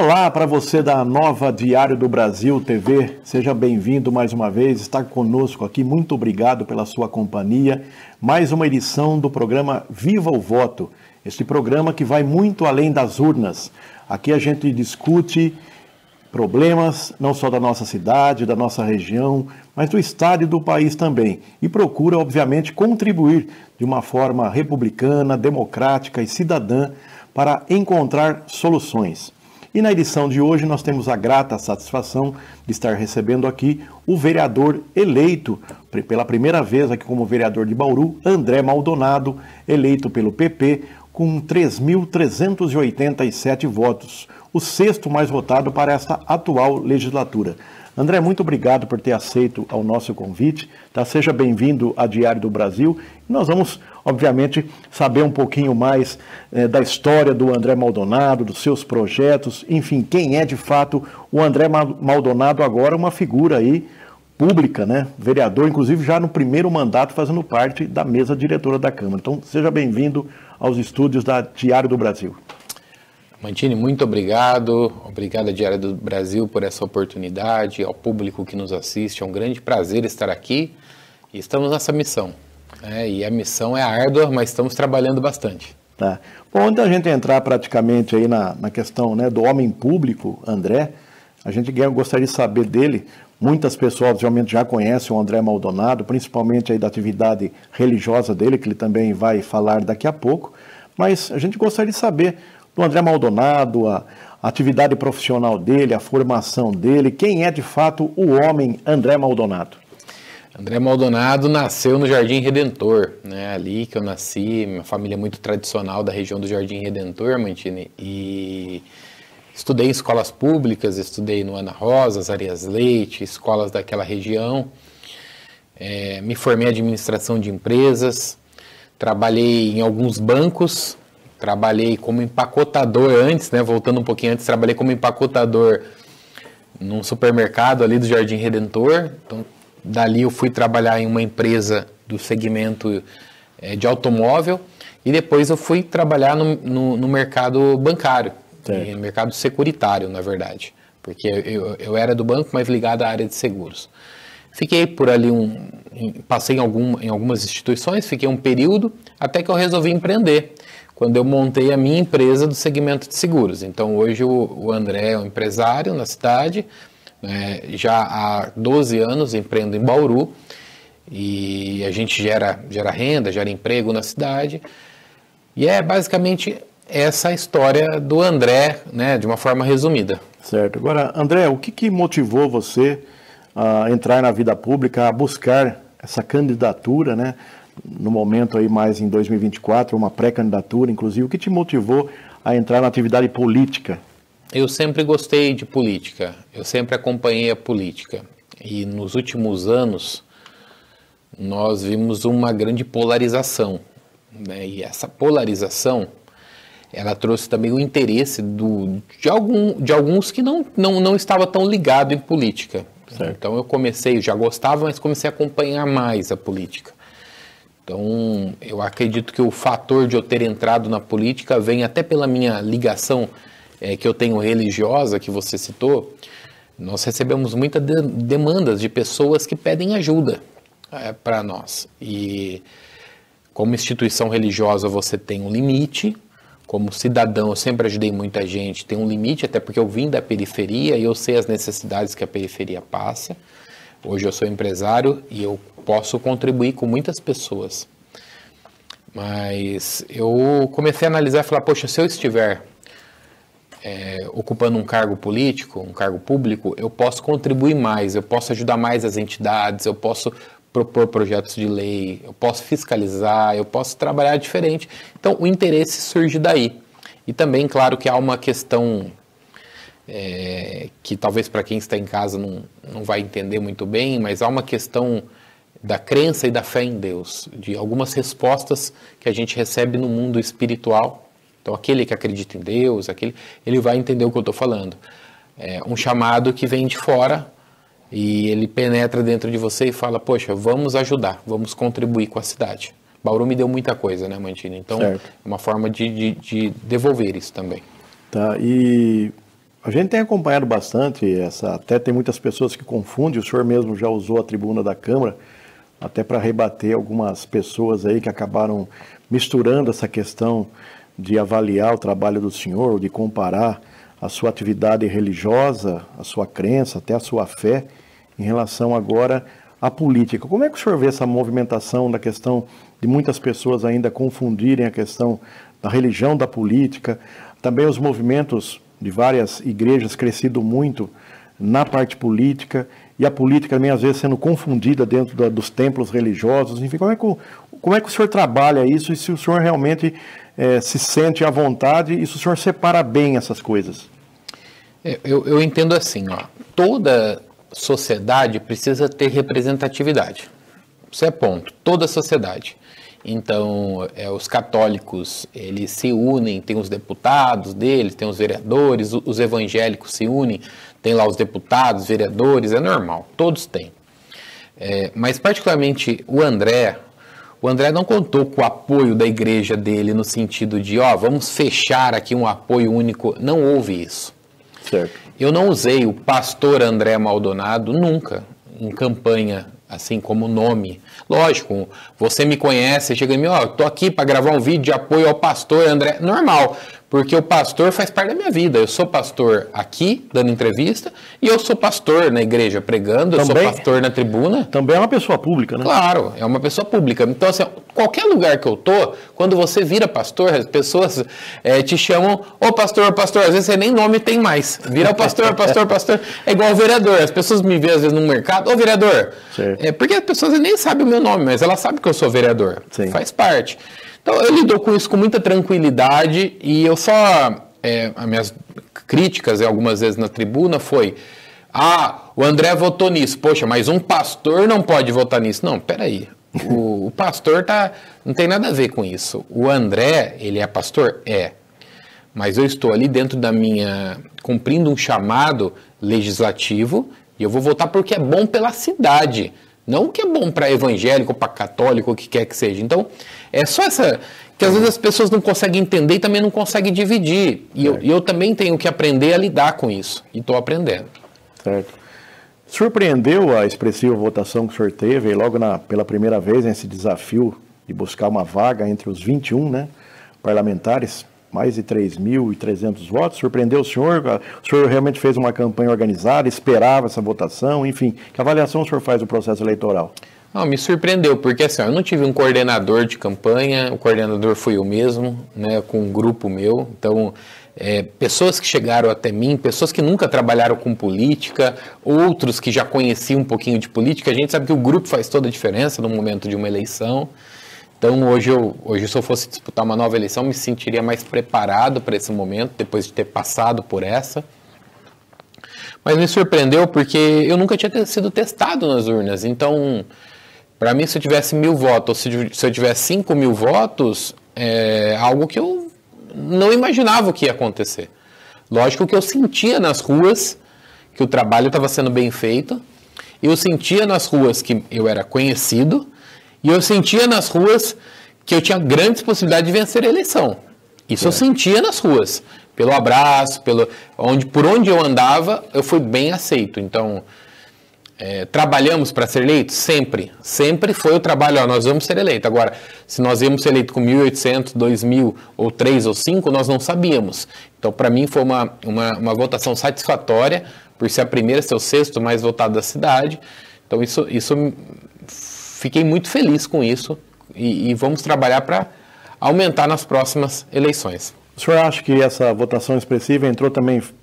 Olá para você da nova Diário do Brasil TV, seja bem-vindo mais uma vez, está conosco aqui, muito obrigado pela sua companhia. Mais uma edição do programa Viva o Voto, este programa que vai muito além das urnas. Aqui a gente discute problemas não só da nossa cidade, da nossa região, mas do estado e do país também. E procura, obviamente, contribuir de uma forma republicana, democrática e cidadã para encontrar soluções. E na edição de hoje nós temos a grata satisfação de estar recebendo aqui o vereador eleito pela primeira vez aqui como vereador de Bauru, André Maldonado, eleito pelo PP com 3.387 votos, o sexto mais votado para esta atual legislatura. André, muito obrigado por ter aceito ao nosso convite, tá? Seja bem-vindo à Diário do Brasil. Nós vamos, obviamente, saber um pouquinho mais da história do André Maldonado, dos seus projetos, enfim, quem é de fato o André Maldonado agora, uma figura aí pública, né? Vereador, inclusive já no primeiro mandato fazendo parte da mesa diretora da Câmara. Então, seja bem-vindo aos estúdios da Diário do Brasil. Mantini, muito obrigado. Obrigado à Diário do Brasil por essa oportunidade, ao público que nos assiste. É um grande prazer estar aqui e estamos nessa missão. E a missão é árdua, mas estamos trabalhando bastante. Tá. Bom, antes da gente entrar praticamente aí na questão, né, do homem público, André, a gente gostaria de saber dele. Muitas pessoas obviamente já conhecem o André Maldonado, principalmente aí da atividade religiosa dele, que ele também vai falar daqui a pouco. Mas a gente gostaria de saber do André Maldonado, a atividade profissional dele, a formação dele, quem é de fato o homem André Maldonado? André Maldonado nasceu no Jardim Redentor, né? Ali que eu nasci, minha família é muito tradicional da região do Jardim Redentor, Mantini, e estudei em escolas públicas, estudei no Ana Rosa, Arias Leite, escolas daquela região, me formei em administração de empresas, trabalhei em alguns bancos, trabalhei como empacotador antes, né? Voltando um pouquinho antes, trabalhei como empacotador num supermercado ali do Jardim Redentor. Então, dali eu fui trabalhar em uma empresa do segmento de automóvel e depois eu fui trabalhar no mercado bancário, no mercado securitário, na verdade, porque eu era do banco, mas ligado à área de seguros. Fiquei por ali, passei em algumas instituições, fiquei um período, até que eu resolvi empreender, quando eu montei a minha empresa do segmento de seguros. Então, hoje o André é um empresário na cidade, já há 12 anos empreendo em Bauru, e a gente gera renda, gera emprego na cidade, e é basicamente essa a história do André, né, de uma forma resumida. Certo. Agora, André, o que motivou você a entrar na vida pública, a buscar essa candidatura, né? No momento aí mais em 2024, uma pré-candidatura, inclusive, o que te motivou a entrar na atividade política? Eu sempre gostei de política, eu sempre acompanhei a política e nos últimos anos nós vimos uma grande polarização, né? E essa polarização, ela trouxe também o interesse de alguns que não estavam tão ligados em política. Certo. Então eu já gostava, mas comecei a acompanhar mais a política. Então, eu acredito que o fator de eu ter entrado na política vem até pela minha ligação que eu tenho religiosa, que você citou. Nós recebemos muitas demandas de pessoas que pedem ajuda para nós. E como instituição religiosa você tem um limite, como cidadão eu sempre ajudei muita gente, tem um limite, até porque eu vim da periferia e eu sei as necessidades que a periferia passa. Hoje eu sou empresário e eu posso contribuir com muitas pessoas. Mas eu comecei a analisar e falar, poxa, se eu estiver ocupando um cargo político, um cargo público, eu posso contribuir mais, eu posso ajudar mais as entidades, eu posso propor projetos de lei, eu posso fiscalizar, eu posso trabalhar diferente. Então o interesse surge daí. E também, claro, que há uma questão que talvez para quem está em casa não vai entender muito bem, mas há uma questão da crença e da fé em Deus, de algumas respostas que a gente recebe no mundo espiritual. Então aquele que acredita em Deus, ele vai entender o que eu estou falando. É um chamado que vem de fora e ele penetra dentro de você e fala, poxa, vamos ajudar, vamos contribuir com a cidade. Bauru me deu muita coisa, né, Mantini? Então, certo. É uma forma de devolver isso também. Tá, e A gente tem acompanhado bastante, até tem muitas pessoas que confundem, o senhor mesmo já usou a tribuna da Câmara, até para rebater algumas pessoas aí que acabaram misturando essa questão de avaliar o trabalho do senhor, de comparar a sua atividade religiosa, a sua crença, até a sua fé, em relação agora à política. Como é que o senhor vê essa movimentação da questão de muitas pessoas ainda confundirem a questão da religião da política, também os movimentos de várias igrejas crescido muito na parte política, e a política também às vezes sendo confundida dentro dos templos religiosos, enfim, como é que o senhor trabalha isso e se o senhor realmente se sente à vontade e se o senhor separa bem essas coisas? Eu entendo assim, ó, toda sociedade precisa ter representatividade, isso é ponto, toda sociedade. Então, os católicos, eles se unem, tem os deputados deles, tem os vereadores, os evangélicos se unem, tem lá os deputados, vereadores, é normal, todos têm. Mas, particularmente, o André não contou com o apoio da igreja dele no sentido de, vamos fechar aqui um apoio único, não houve isso. Certo. Eu não usei o pastor André Maldonado nunca em campanha, assim como nome. Lógico, você me conhece, chega em mim, tô aqui para gravar um vídeo de apoio ao pastor André. Normal, porque o pastor faz parte da minha vida. Eu sou pastor aqui, dando entrevista, e eu sou pastor na igreja pregando, eu sou pastor na tribuna. Também é uma pessoa pública, né? Claro, é uma pessoa pública. Então, assim, qualquer lugar que eu tô, quando você vira pastor, as pessoas te chamam, pastor, às vezes você nem nome tem mais. Vira o pastor. É igual o vereador. As pessoas me veem, às vezes, no mercado, vereador. Porque as pessoas nem sabem o meu nome, mas elas sabem que eu sou vereador. Sim. Faz parte. Então, eu lido com isso com muita tranquilidade e eu só... as minhas críticas, algumas vezes na tribuna, foi... o André votou nisso. Poxa, mas um pastor não pode votar nisso. Não, peraí. O pastor não tem nada a ver com isso. O André, ele é pastor? É. Mas eu estou ali dentro cumprindo um chamado legislativo e eu vou votar porque é bom pela cidade. Não o que é bom para evangélico, para católico, o que quer que seja. Então, é só que às vezes as pessoas não conseguem entender e também não conseguem dividir. E eu também tenho que aprender a lidar com isso. E estou aprendendo. Certo. Surpreendeu a expressiva votação que o senhor teve, logo pela primeira vez, nesse desafio de buscar uma vaga entre os 21 parlamentares, mais de 3.300 votos. Surpreendeu o senhor? O senhor realmente fez uma campanha organizada, esperava essa votação, enfim. Que avaliação o senhor faz do processo eleitoral? Não, me surpreendeu, porque assim, eu não tive um coordenador de campanha, o coordenador fui eu mesmo, com um grupo meu. Então, pessoas que chegaram até mim, pessoas que nunca trabalharam com política, outros que já conheciam um pouquinho de política. A gente sabe que o grupo faz toda a diferença no momento de uma eleição. Então, hoje, se eu fosse disputar uma nova eleição, me sentiria mais preparado para esse momento, depois de ter passado por essa. Mas me surpreendeu porque eu nunca tinha sido testado nas urnas. Então, para mim, se eu tivesse 1.000 votos, ou se eu tivesse 5.000 votos, é algo que eu não imaginava que ia acontecer. Lógico que eu sentia nas ruas que o trabalho estava sendo bem feito, eu sentia nas ruas que eu era conhecido, e eu sentia nas ruas que eu tinha grandes possibilidades de vencer a eleição. Isso eu sentia nas ruas. Pelo abraço, por onde eu andava, eu fui bem aceito. Então, trabalhamos para ser eleito? Sempre. Sempre foi o trabalho, nós vamos ser eleitos. Agora, se nós íamos ser eleitos com 1.800, 2.000, ou 3 ou 5, nós não sabíamos. Então, para mim, foi uma votação satisfatória, por ser a primeira, ser o sexto mais votado da cidade. Então, fiquei muito feliz com isso e vamos trabalhar para aumentar nas próximas eleições. O senhor acha que essa votação expressiva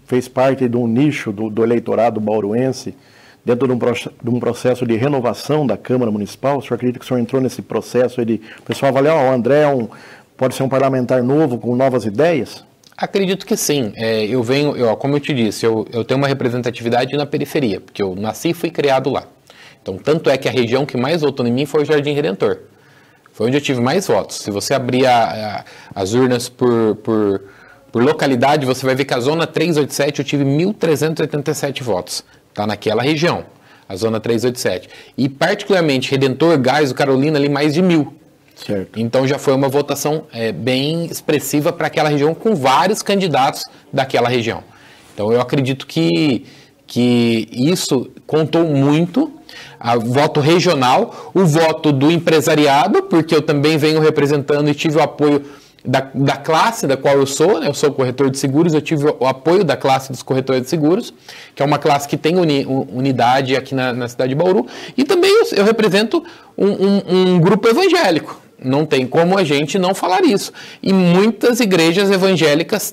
fez parte de um nicho do eleitorado bauruense, dentro de um processo de renovação da Câmara Municipal? O senhor acredita que o senhor entrou nesse processo de o pessoal avaliar, o André pode ser um parlamentar novo, com novas ideias? Acredito que sim. Como eu te disse, eu tenho uma representatividade na periferia, porque eu nasci e fui criado lá. Então, tanto é que a região que mais votou em mim foi o Jardim Redentor. Foi onde eu tive mais votos. Se você abrir as urnas por localidade, você vai ver que a Zona 387 eu tive 1.387 votos. Está naquela região, a Zona 387. E, particularmente, Redentor, Gás, Carolina, ali mais de 1.000. Certo. Então, já foi uma votação bem expressiva para aquela região, com vários candidatos daquela região. Então eu acredito que isso contou muito, o voto regional, o voto do empresariado, porque eu também venho representando e tive o apoio da classe da qual eu sou, né? Eu sou corretor de seguros, eu tive o apoio da classe dos corretores de seguros, que é uma classe que tem unidade aqui na cidade de Bauru, e também eu represento um grupo evangélico. Não tem como a gente não falar isso. E muitas igrejas evangélicas,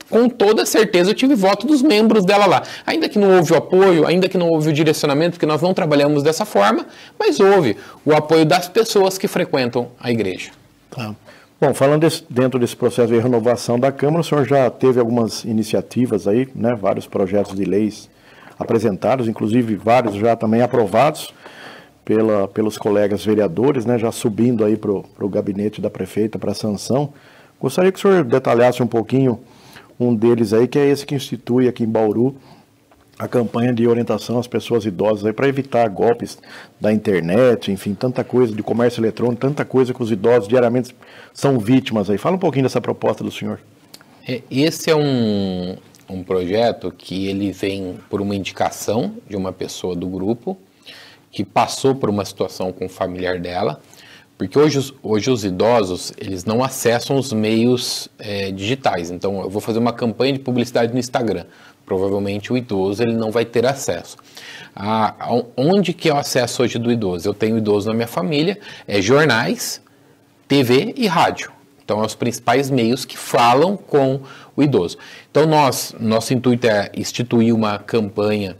com toda certeza, eu tive voto dos membros dela lá. Ainda que não houve o apoio, ainda que não houve o direcionamento, porque nós não trabalhamos dessa forma, mas houve o apoio das pessoas que frequentam a igreja. Tá. Bom, falando dentro desse processo de renovação da Câmara, o senhor já teve algumas iniciativas aí, né, vários projetos de leis apresentados, inclusive vários já também aprovados pelos colegas vereadores, né, já subindo aí para o gabinete da prefeita para sanção. Gostaria que o senhor detalhasse um pouquinho um deles aí, que é esse que institui aqui em Bauru a campanha de orientação às pessoas idosas aí para evitar golpes da internet, enfim, tanta coisa de comércio eletrônico, tanta coisa que os idosos diariamente são vítimas aí. Fala um pouquinho dessa proposta do senhor. Esse é um projeto que ele vem por uma indicação de uma pessoa do grupo que passou por uma situação com o familiar dela, porque hoje os idosos, eles não acessam os meios digitais. Então, eu vou fazer uma campanha de publicidade no Instagram. Provavelmente o idoso ele não vai ter acesso. Onde que é o acesso hoje do idoso? Eu tenho idoso na minha família, jornais, TV e rádio. Então, são os principais meios que falam com o idoso. Então, nosso intuito é instituir uma campanha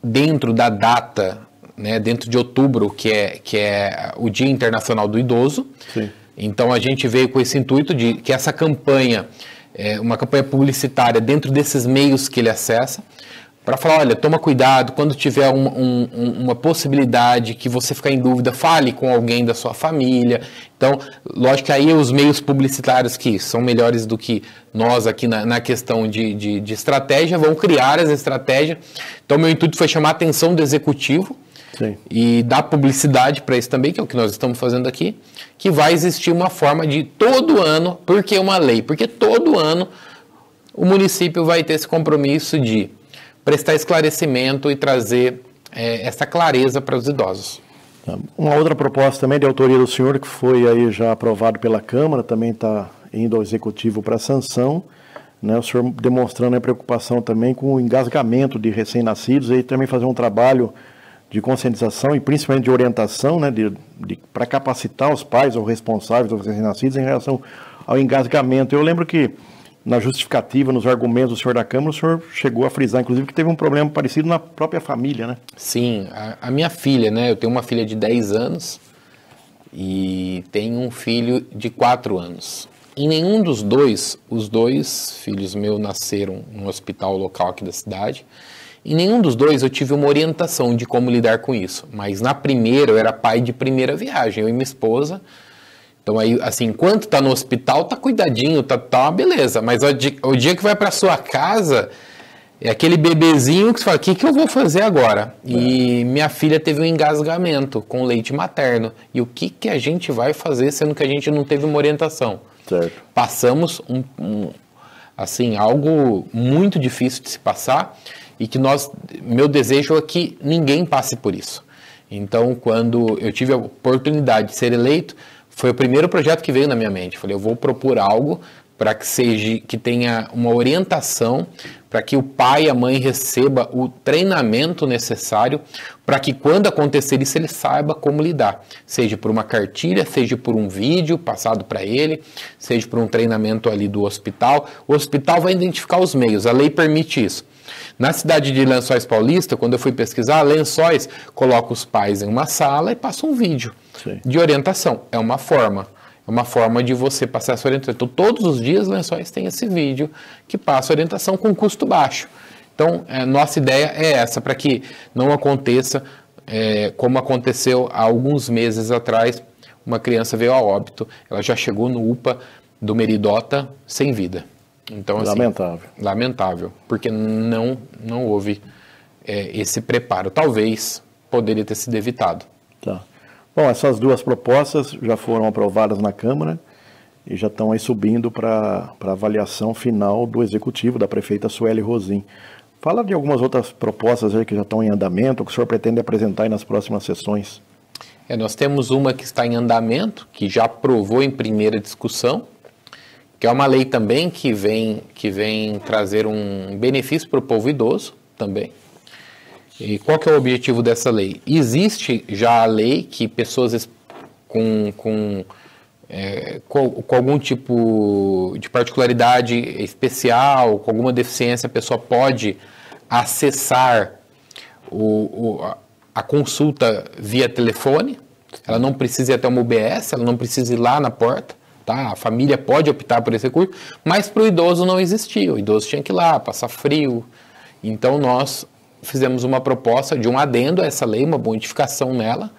dentro da data, né, dentro de outubro, que é o Dia Internacional do Idoso. Sim. Então, a gente veio com esse intuito de que essa campanha, uma campanha publicitária dentro desses meios que ele acessa, para falar, olha, toma cuidado, quando tiver uma possibilidade que você ficar em dúvida, fale com alguém da sua família. Então, lógico que aí os meios publicitários que são melhores do que nós aqui na questão de estratégia, vão criar essa estratégia. Então, meu intuito foi chamar a atenção do executivo. Sim. E dar publicidade para isso também, que é o que nós estamos fazendo aqui, que vai existir uma forma de todo ano, porque é uma lei, porque todo ano o município vai ter esse compromisso de prestar esclarecimento e trazer essa clareza para os idosos. Uma outra proposta também de autoria do senhor, que foi aí já aprovado pela Câmara, também está indo ao Executivo para sanção, né? O senhor demonstrando a preocupação também com o engasgamento de recém-nascidos, e também fazer um trabalho de conscientização e principalmente de orientação, né, para capacitar os pais ou responsáveis dos recém-nascidos em relação ao engasgamento. Eu lembro que na justificativa, nos argumentos do senhor da Câmara, o senhor chegou a frisar, inclusive, que teve um problema parecido na própria família, né? Sim, a minha filha, né? Eu tenho uma filha de 10 anos e tenho um filho de 4 anos. Em nenhum dos dois, os dois filhos meus nasceram no hospital local aqui da cidade. Em nenhum dos dois eu tive uma orientação de como lidar com isso. Mas na primeira, eu era pai de primeira viagem, eu e minha esposa. Então aí, assim, enquanto tá no hospital, tá cuidadinho, tá uma beleza. Mas o dia que vai para sua casa, é aquele bebezinho que você fala, o que eu vou fazer agora? E minha filha teve um engasgamento com leite materno. E o que a gente vai fazer, sendo que a gente não teve uma orientação? Certo. Passamos assim, algo muito difícil de se passar e que meu desejo é que ninguém passe por isso. Então, quando eu tive a oportunidade de ser eleito, foi o primeiro projeto que veio na minha mente. Falei, eu vou propor algo para que tenha uma orientação, para que o pai e a mãe receba o treinamento necessário, para que quando acontecer isso ele saiba como lidar. Seja por uma cartilha, seja por um vídeo passado para ele, seja por um treinamento ali do hospital. O hospital vai identificar os meios, a lei permite isso. Na cidade de Lençóis Paulista, quando eu fui pesquisar, Lençóis coloca os pais em uma sala e passa um vídeo. Sim. De orientação. É uma forma de você passar essa orientação. Então, todos os dias, Lençóis tem esse vídeo que passa orientação com custo baixo. Então, nossa ideia é essa, para que não aconteça como aconteceu há alguns meses atrás, uma criança veio a óbito, ela já chegou no UPA do Meridota sem vida. Então, assim, lamentável, porque não houve esse preparo. Talvez poderia ter sido evitado. Tá. Bom, essas duas propostas já foram aprovadas na Câmara e já estão aí subindo para avaliação final do executivo da prefeita Sueli Rosim. Fala de algumas outras propostas aí que já estão em andamento, que o senhor pretende apresentar aí nas próximas sessões. Nós temos uma que está em andamento, que já aprovou em primeira discussão, que é uma lei também que vem trazer um benefício para o povo idoso também. E qual que é o objetivo dessa lei? Existe já a lei que pessoas com algum tipo de particularidade especial, com alguma deficiência, a pessoa pode acessar a consulta via telefone. Ela não precisa ir até uma UBS, ela não precisa ir lá na porta, tá? A família pode optar por esse recurso, mas para o idoso não existia. O idoso tinha que ir lá, passar frio. Então nós fizemos uma proposta de um adendo a essa lei, uma modificação nela,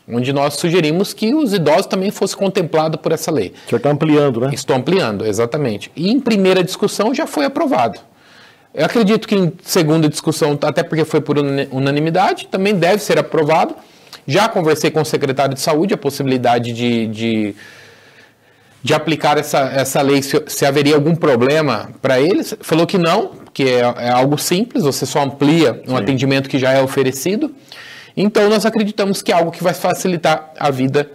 onde nós sugerimos que os idosos também fossem contemplados por essa lei. O senhor está ampliando, né? Estou ampliando, exatamente. E em primeira discussão já foi aprovado. Eu acredito que em segunda discussão, até porque foi por unanimidade, também deve ser aprovado. Já conversei com o secretário de Saúde a possibilidade de aplicar essa lei, se haveria algum problema para eles. Falou que não, que é algo simples, você só amplia um atendimento que já é oferecido. Então, nós acreditamos que é algo que vai facilitar a vida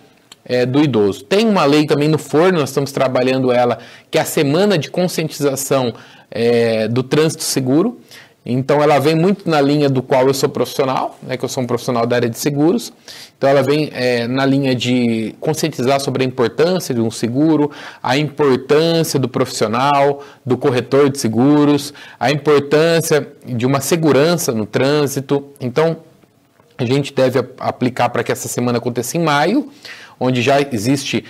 do idoso. Tem uma lei também no forno, nós estamos trabalhando ela, que é a Semana de Conscientização do Trânsito Seguro. Então, ela vem muito na linha do qual eu sou profissional, né, que eu sou um profissional da área de seguros. Então, ela vem na linha de conscientizar sobre a importância de um seguro, a importância do profissional, do corretor de seguros, a importância de uma segurança no trânsito. Então, a gente deve aplicar para que essa semana aconteça em maio, onde já existe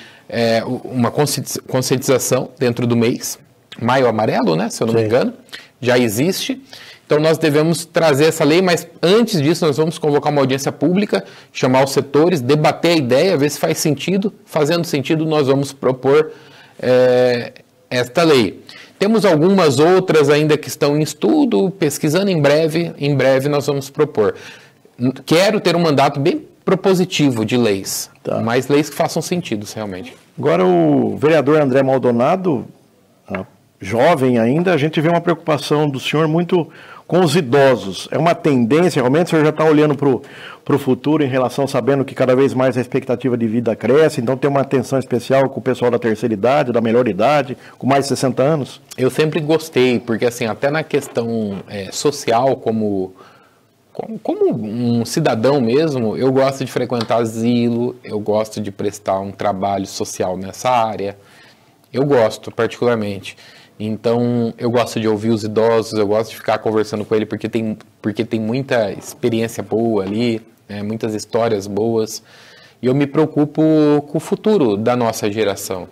uma conscientização dentro do mês. Maio amarelo, né, se eu não me engano, já existe. Então, nós devemos trazer essa lei, mas antes disso, nós vamos convocar uma audiência pública, chamar os setores, debater a ideia, ver se faz sentido. Fazendo sentido, nós vamos propor esta lei. Temos algumas outras ainda que estão em estudo, pesquisando em breve nós vamos propor. Quero ter um mandato bem propositivo de leis, mas leis que façam sentido, realmente. Agora, o vereador André Maldonado, jovem ainda, a gente vê uma preocupação do senhor muito com os idosos. É uma tendência, realmente, o senhor já está olhando para o futuro em relação, sabendo que cada vez mais a expectativa de vida cresce, então tem uma atenção especial com o pessoal da terceira idade, da melhor idade, com mais de 60 anos? Eu sempre gostei, porque assim, até na questão social, como um cidadão mesmo, eu gosto de frequentar asilo, eu gosto de prestar um trabalho social nessa área, eu gosto particularmente. Então, eu gosto de ouvir os idosos, eu gosto de ficar conversando com ele porque tem muita experiência boa ali, muitas histórias boas, e eu me preocupo com o futuro da nossa geração.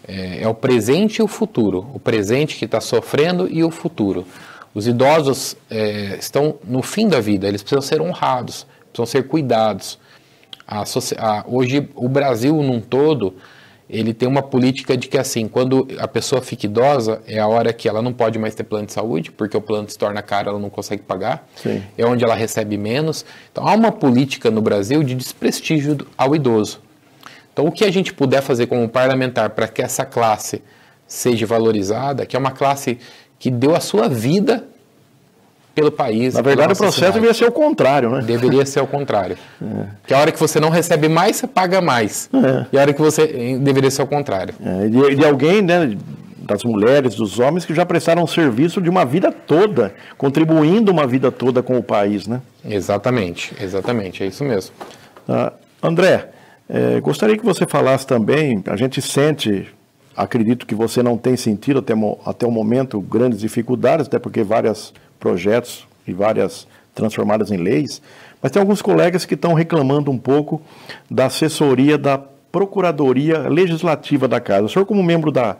É o presente e o futuro, o presente que está sofrendo e o futuro. Os idosos estão no fim da vida, eles precisam ser honrados, precisam ser cuidados. Hoje, o Brasil num todo, ele tem uma política de que assim, quando a pessoa fica idosa, é a hora que ela não pode mais ter plano de saúde, porque o plano se torna caro, ela não consegue pagar, é onde ela recebe menos. Então, há uma política no Brasil de desprestígio ao idoso. Então, o que a gente puder fazer como parlamentar para que essa classe seja valorizada, que é uma classe que deu a sua vida pelo país. Na verdade, o processo deveria ser o contrário, né? Deveria ser o contrário. Que a hora que você não recebe mais, você paga mais. E a hora que você... Deveria ser o contrário. De alguém, né, das mulheres, dos homens, que já prestaram serviço de uma vida toda, contribuindo uma vida toda com o país, né? Exatamente, é isso mesmo. André, gostaria que você falasse também, a gente sente... Acredito que você não tem sentido até o momento grandes dificuldades, até porque vários projetos e várias transformadas em leis, mas tem alguns colegas que estão reclamando um pouco da assessoria da Procuradoria Legislativa da Casa. O senhor, como membro da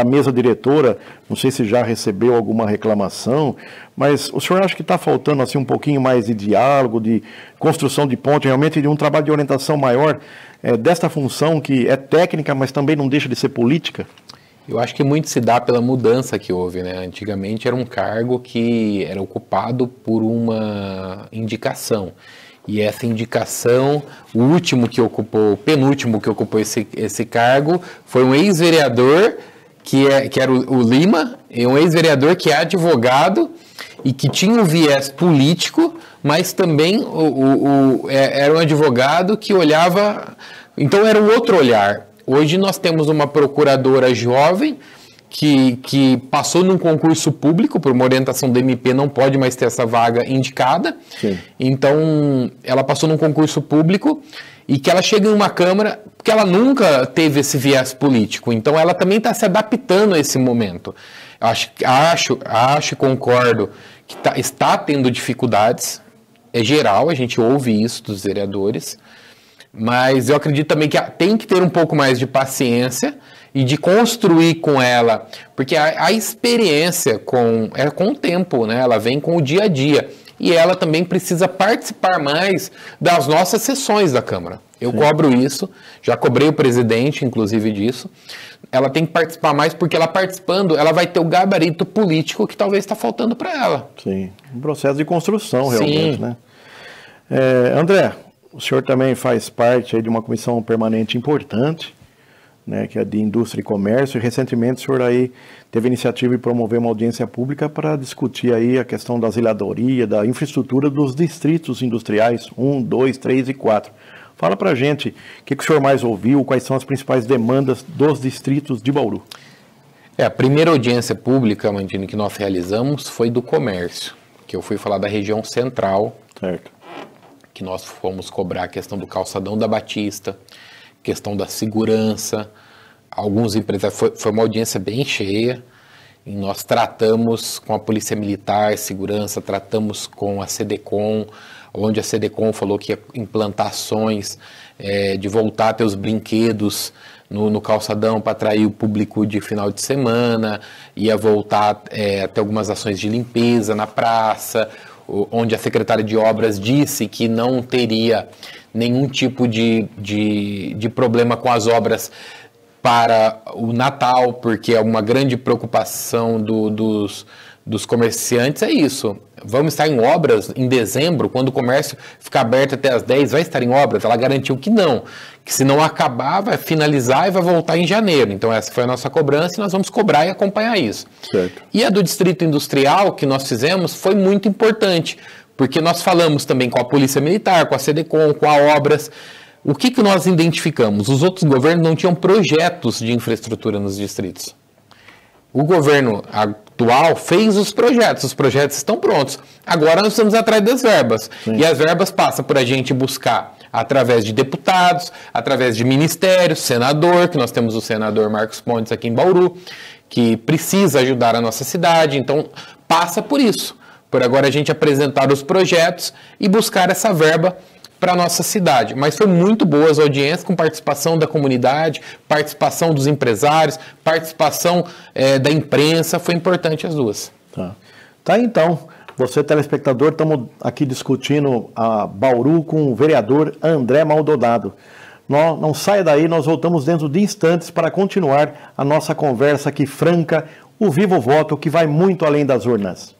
mesa diretora, não sei se já recebeu alguma reclamação, mas o senhor acha que está faltando assim, um pouquinho mais de diálogo, de construção de ponte, realmente de um trabalho de orientação maior desta função que é técnica, mas também não deixa de ser política? Eu acho que muito se dá pela mudança que houve, né? Antigamente era um cargo que era ocupado por uma indicação. E essa indicação, o penúltimo que ocupou esse cargo, foi um ex-vereador que era o Lima, um ex-vereador que é advogado e que tinha um viés político, mas também era um advogado que olhava... Então era um outro olhar. Hoje nós temos uma procuradora jovem que passou num concurso público, por uma orientação do MP, não pode mais ter essa vaga indicada. Sim. Então, ela passou num concurso público e que ela chega em uma Câmara, porque ela nunca teve esse viés político. Então, ela também está se adaptando a esse momento. Acho e concordo que está tendo dificuldades. É geral, a gente ouve isso dos vereadores. Mas eu acredito também que tem que ter um pouco mais de paciência e de construir com ela, porque a experiência é com o tempo, né? Ela vem com o dia a dia, e ela também precisa participar mais das nossas sessões da Câmara. Eu cobro isso, já cobrei o presidente, inclusive, disso. Ela tem que participar mais, porque ela participando, ela vai ter o gabarito político que talvez está faltando para ela. Sim, um processo de construção, realmente, né? André, o senhor também faz parte aí de uma comissão permanente importante, né, que é de Indústria e Comércio, e recentemente o senhor aí teve a iniciativa de promover uma audiência pública para discutir aí a questão da zeladoria, da infraestrutura dos distritos industriais 1, 2, 3 e 4. Fala para a gente o que o senhor mais ouviu, quais são as principais demandas dos distritos de Bauru. A primeira audiência pública, Mandini, que nós realizamos foi do comércio, que eu fui falar da região central, certo, que nós fomos cobrar a questão do calçadão da Batista, questão da segurança, alguns empresários, foi uma audiência bem cheia, e nós tratamos com a Polícia Militar, segurança, tratamos com a SEDECOM, onde a SEDECOM falou que ia implantar ações de voltar a ter os brinquedos no calçadão para atrair o público de final de semana, ia voltar a ter algumas ações de limpeza na praça, onde a secretária de obras disse que não teria nenhum tipo de problema com as obras para o Natal, porque é uma grande preocupação dos comerciantes, é isso. Vamos estar em obras em dezembro, quando o comércio ficar aberto até as 10, vai estar em obras? Ela garantiu que não, que se não acabar, vai finalizar e vai voltar em janeiro. Então essa foi a nossa cobrança e nós vamos cobrar e acompanhar isso. Certo. E a do Distrito Industrial que nós fizemos foi muito importante, porque nós falamos também com a Polícia Militar, com a SEDECOM, com a Obras. O que nós identificamos? Os outros governos não tinham projetos de infraestrutura nos distritos. O governo atual fez os projetos estão prontos. Agora nós estamos atrás das verbas. Sim. E as verbas passam por a gente buscar através de deputados, através de ministérios, senador, que nós temos o senador Marcos Pontes aqui em Bauru, que precisa ajudar a nossa cidade, então passa por isso. Por agora a gente apresentar os projetos e buscar essa verba para a nossa cidade. Mas foi muito boa as audiências, com participação da comunidade, participação dos empresários, participação da imprensa, foi importante as duas. Tá, então, você telespectador, estamos aqui discutindo a Bauru com o vereador André Maldonado. Não saia daí, nós voltamos dentro de instantes para continuar a nossa conversa aqui franca, o Viva o Voto, que vai muito além das urnas.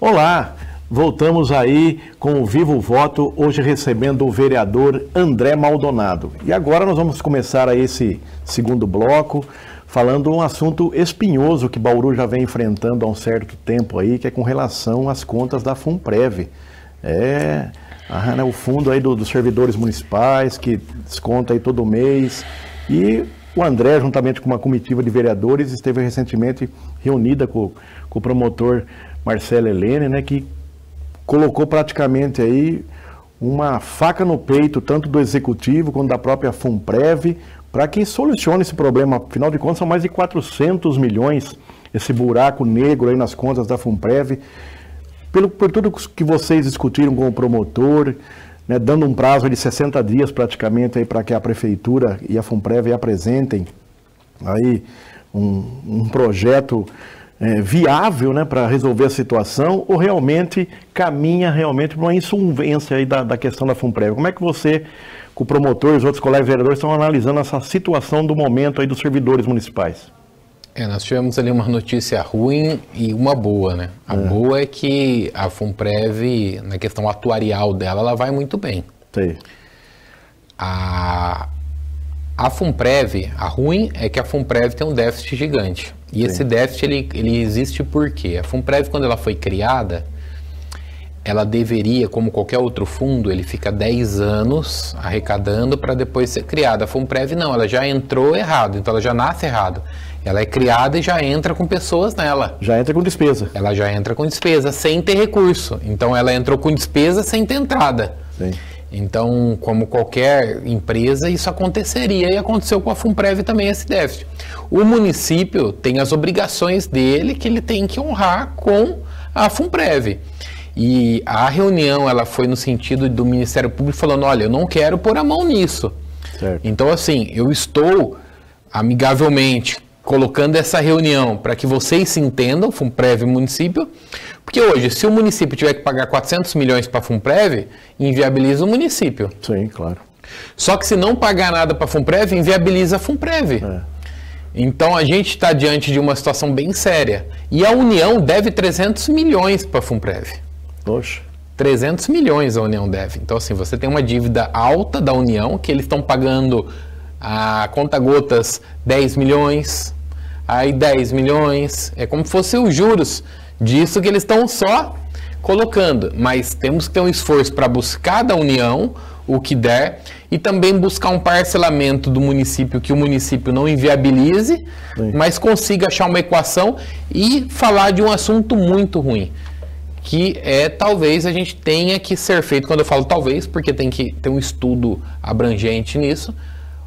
Olá, voltamos aí com o Viva o Voto, hoje recebendo o vereador André Maldonado. E agora nós vamos começar aí esse segundo bloco, falando um assunto espinhoso que Bauru já vem enfrentando há um certo tempo aí, que é com relação às contas da FUNPREV. O fundo aí dos servidores municipais, que desconta aí todo mês. E o André, juntamente com uma comitiva de vereadores, esteve recentemente reunida com o promotor Marcelo Helene, né, que colocou praticamente aí uma faca no peito, tanto do Executivo quanto da própria FUNPREV, para que solucione esse problema. Afinal de contas, são mais de 400 milhões, esse buraco negro aí nas contas da FUNPREV. Por tudo que vocês discutiram com o promotor, né, dando um prazo de 60 dias praticamente aí para que a Prefeitura e a FUNPREV apresentem aí um projeto viável, né, para resolver a situação, ou realmente caminha realmente para uma insolvência aí da questão da FUNPREV? Como é que você, com o promotor e os outros colegas vereadores, estão analisando essa situação do momento aí dos servidores municipais? Nós tivemos ali uma notícia ruim e uma boa, né? A boa é que a FUNPREV, na questão atuarial dela, ela vai muito bem. Sim. A FUNPREV, a ruim é que a FUNPREV tem um déficit gigante. E esse déficit, ele existe por quê? A FUNPREV, quando ela foi criada, ela deveria, como qualquer outro fundo, ele fica 10 anos arrecadando para depois ser criada. A FUNPREV não, ela já entrou errado, então ela já nasce errado. Ela é criada e já entra com pessoas nela. Já entra com despesa. Ela já entra com despesa, sem ter recurso. Então ela entrou com despesa sem ter entrada. Sim. Então, como qualquer empresa, isso aconteceria e aconteceu com a FUNPREV também esse déficit. O município tem as obrigações dele que ele tem que honrar com a FUNPREV. E a reunião ela foi no sentido do Ministério Público falando, olha, eu não quero pôr a mão nisso. Certo. Então, assim, eu estou amigavelmente colocando essa reunião para que vocês se entendam, FUNPREV e município, porque hoje, se o município tiver que pagar 400 milhões para a FUNPREV, inviabiliza o município. Sim, claro. Só que se não pagar nada para a FUNPREV, inviabiliza a FUNPREV. Então a gente está diante de uma situação bem séria. E a União deve 300 milhões para a FUNPREV. Poxa. 300 milhões a União deve. Então assim, você tem uma dívida alta da União, que eles estão pagando a conta-gotas 10 milhões, aí 10 milhões, é como se fosse os juros disso que eles estão só colocando. Mas temos que ter um esforço para buscar da União o que der e também buscar um parcelamento do município que o município não inviabilize, mas consiga achar uma equação e falar de um assunto muito ruim, que talvez a gente tenha que ser feito, quando eu falo talvez, porque tem que ter um estudo abrangente nisso,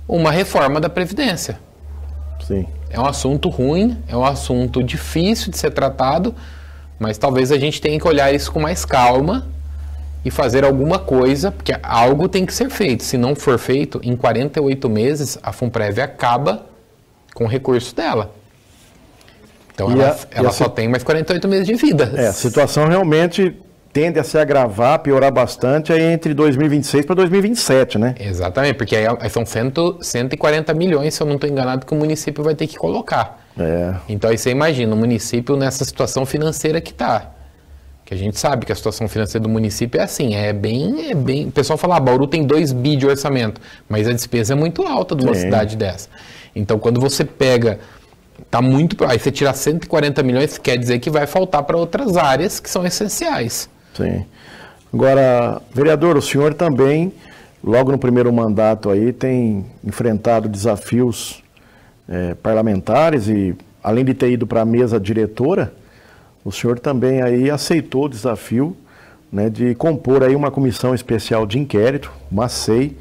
uma reforma da Previdência. Sim. É um assunto ruim, é um assunto difícil de ser tratado, mas talvez a gente tenha que olhar isso com mais calma e fazer alguma coisa, porque algo tem que ser feito. Se não for feito, em 48 meses, a FUNPREV acaba com o recurso dela. Então ela só tem mais 48 meses de vida. A situação realmente tende a se agravar, piorar bastante aí entre 2026 para 2027, né? Exatamente, porque aí são 140 milhões, se eu não estou enganado, que o município vai ter que colocar. Então aí você imagina, o município nessa situação financeira que está. Que a gente sabe que a situação financeira do município é assim, é bem... O pessoal fala, Bauru tem 2 bi de orçamento, mas a despesa é muito alta de uma cidade dessa. Então quando você pega... Aí você tira 140 milhões, quer dizer que vai faltar para outras áreas que são essenciais. Sim. Agora, vereador, o senhor também, logo no primeiro mandato aí, tem enfrentado desafios parlamentares e, além de ter ido para a mesa diretora, o senhor também aí aceitou o desafio, né, de compor aí uma comissão especial de inquérito, uma SEI,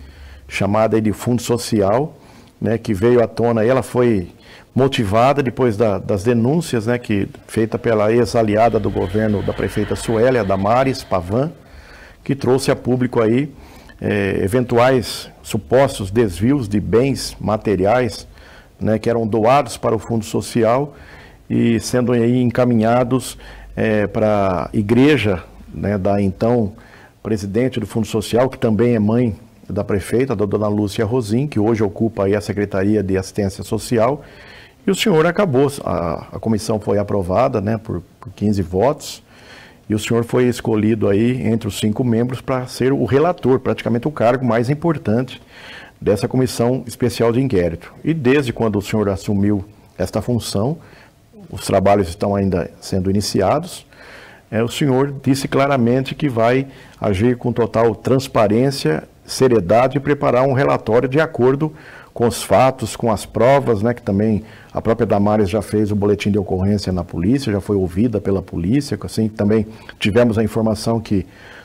chamada aí de Fundo Social, né, que veio à tona aí, ela foi motivada depois das denúncias, né, feita pela ex-aliada do governo da prefeita Suélia, Damares Pavan, que trouxe a público aí eventuais supostos desvios de bens materiais, né, que eram doados para o Fundo Social e sendo aí encaminhados para a igreja, né, da então presidente do Fundo Social, que também é mãe da prefeita, da dona Lúcia Rosim, que hoje ocupa aí a Secretaria de Assistência Social. E o senhor acabou, a comissão foi aprovada, né, por 15 votos, e o senhor foi escolhido aí entre os 5 membros para ser o relator, praticamente o cargo mais importante dessa comissão especial de inquérito. E desde quando o senhor assumiu esta função, os trabalhos estão ainda sendo iniciados, o senhor disse claramente que vai agir com total transparência, seriedade e preparar um relatório de acordo com os fatos, com as provas, né, que também a própria Damares já fez o boletim de ocorrência na polícia, já foi ouvida pela polícia, assim, também tivemos a informação que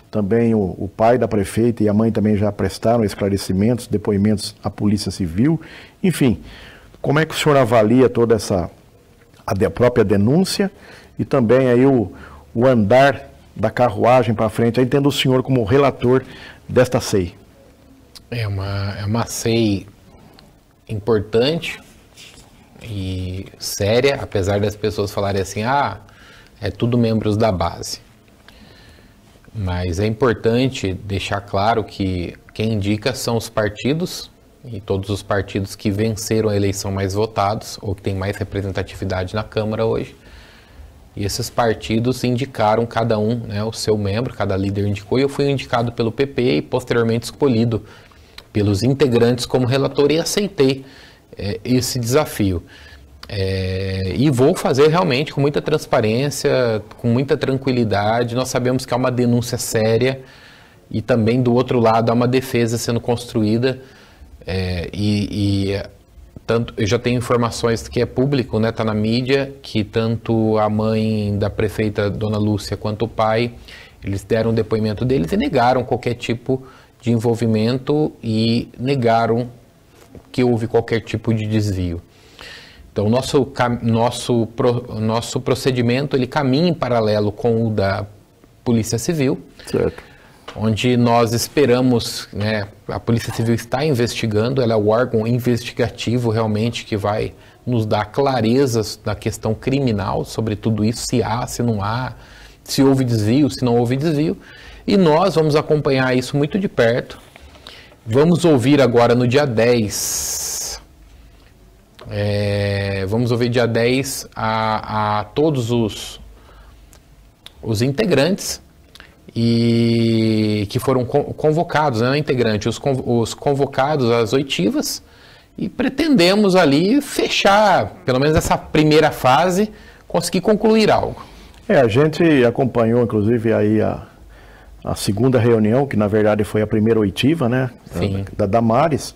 também o pai da prefeita e a mãe também já prestaram esclarecimentos, depoimentos à Polícia Civil. Enfim, como é que o senhor avalia toda a própria denúncia e também aí o andar da carruagem para frente, aí tendo o senhor como relator desta SEI? É uma SEI importante, e séria, apesar das pessoas falarem assim, é tudo membros da base. Mas é importante deixar claro que quem indica são os partidos, e todos os partidos que venceram a eleição mais votados, ou que têm mais representatividade na Câmara hoje. E esses partidos indicaram cada um, né, o seu membro, cada líder indicou, e eu fui indicado pelo PP e posteriormente escolhido pelos integrantes como relator e aceitei esse desafio. E vou fazer realmente com muita transparência, com muita tranquilidade. Nós sabemos que há uma denúncia séria e também do outro lado há uma defesa sendo construída tanto, eu já tenho informações que é público, né, tá na mídia, que tanto a mãe da prefeita, Dona Lúcia, quanto o pai, eles deram o depoimento deles e negaram qualquer tipo de envolvimento e negaram que houve qualquer tipo de desvio. Então, nosso procedimento, ele caminha em paralelo com o da Polícia Civil, certo, onde nós esperamos, né, a Polícia Civil está investigando, ela é o órgão investigativo realmente que vai nos dar clarezas da questão criminal sobre tudo isso, se há, se não há, se houve desvio, se não houve desvio, e nós vamos acompanhar isso muito de perto. Vamos ouvir agora no dia 10, vamos ouvir dia 10 a todos os integrantes e que foram convocados, né, integrante, os convocados às oitivas, e pretendemos ali fechar, pelo menos essa primeira fase, conseguir concluir algo. A gente acompanhou, inclusive, aí a segunda reunião, que na verdade foi a primeira oitiva, né, da Damares,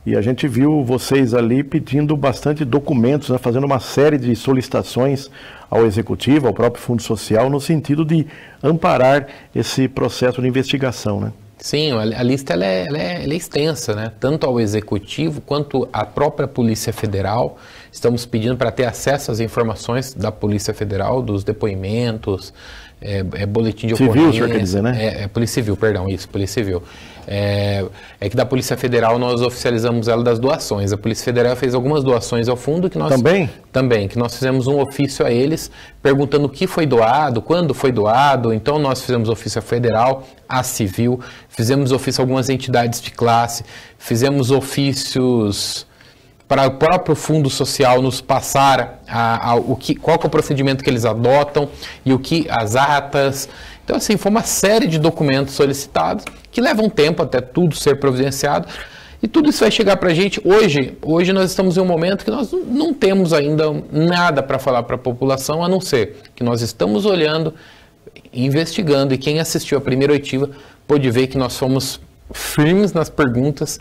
e a gente viu vocês ali pedindo bastante documentos, né, fazendo uma série de solicitações ao Executivo, ao próprio Fundo Social, no sentido de amparar esse processo de investigação, né? Sim, a lista ela é extensa, né? Tanto ao Executivo quanto à própria Polícia Federal. Estamos pedindo para ter acesso às informações da Polícia Federal, dos depoimentos, boletim de ocorrência. Civil, o senhor quer dizer, né? Polícia Civil, perdão, isso, Polícia Civil. Que da Polícia Federal nós oficializamos ela das doações. A Polícia Federal fez algumas doações ao fundo que nós... Também, que nós fizemos um ofício a eles, perguntando o que foi doado, quando foi doado. Então nós fizemos ofício à Federal, à Civil, fizemos ofício a algumas entidades de classe, fizemos ofícios para o próprio Fundo Social nos passar qual que é o procedimento que eles adotam e as atas. Então, assim, foi uma série de documentos solicitados que levam tempo até tudo ser providenciado. E tudo isso vai chegar para a gente. Hoje nós estamos em um momento que nós não temos ainda nada para falar para a população, a não ser que nós estamos olhando, investigando, e quem assistiu a primeira oitiva pôde ver que nós fomos firmes nas perguntas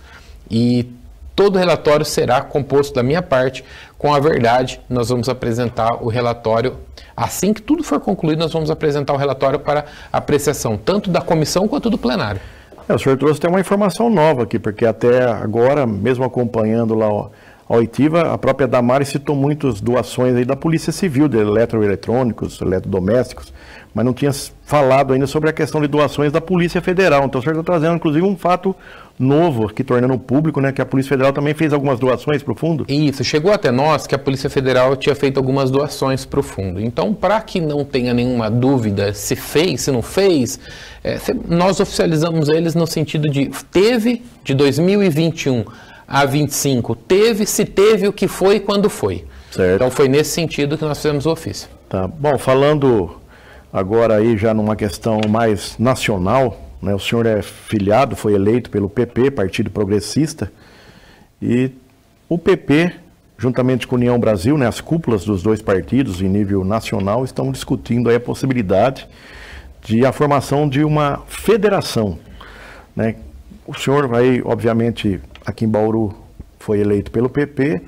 e todo relatório será composto da minha parte com a verdade. Nós vamos apresentar o relatório, assim que tudo for concluído, nós vamos apresentar o relatório para apreciação, tanto da comissão quanto do plenário. O senhor trouxe até uma informação nova aqui, porque até agora, mesmo acompanhando lá a oitiva, a própria Damares citou muitas doações aí da Polícia Civil, de eletroeletrônicos, eletrodomésticos, mas não tinha falado ainda sobre a questão de doações da Polícia Federal. Então o senhor está trazendo, inclusive, um fato novo aqui, tornando público, né, que a Polícia Federal também fez algumas doações para o fundo? Isso, chegou até nós que a Polícia Federal tinha feito algumas doações para o fundo. Então, para que não tenha nenhuma dúvida se fez, se não fez, nós oficializamos eles no sentido de teve de 2021 a 25, se teve, o que foi e quando foi. Certo. Então foi nesse sentido que nós fizemos o ofício. Tá. Bom, falando agora aí já numa questão mais nacional, né, o senhor é filiado, foi eleito pelo PP, Partido Progressista, e o PP, juntamente com a União Brasil, né, as cúpulas dos dois partidos em nível nacional, estão discutindo aí a possibilidade de a formação de uma federação, né? O senhor vai, obviamente, aqui em Bauru foi eleito pelo PP,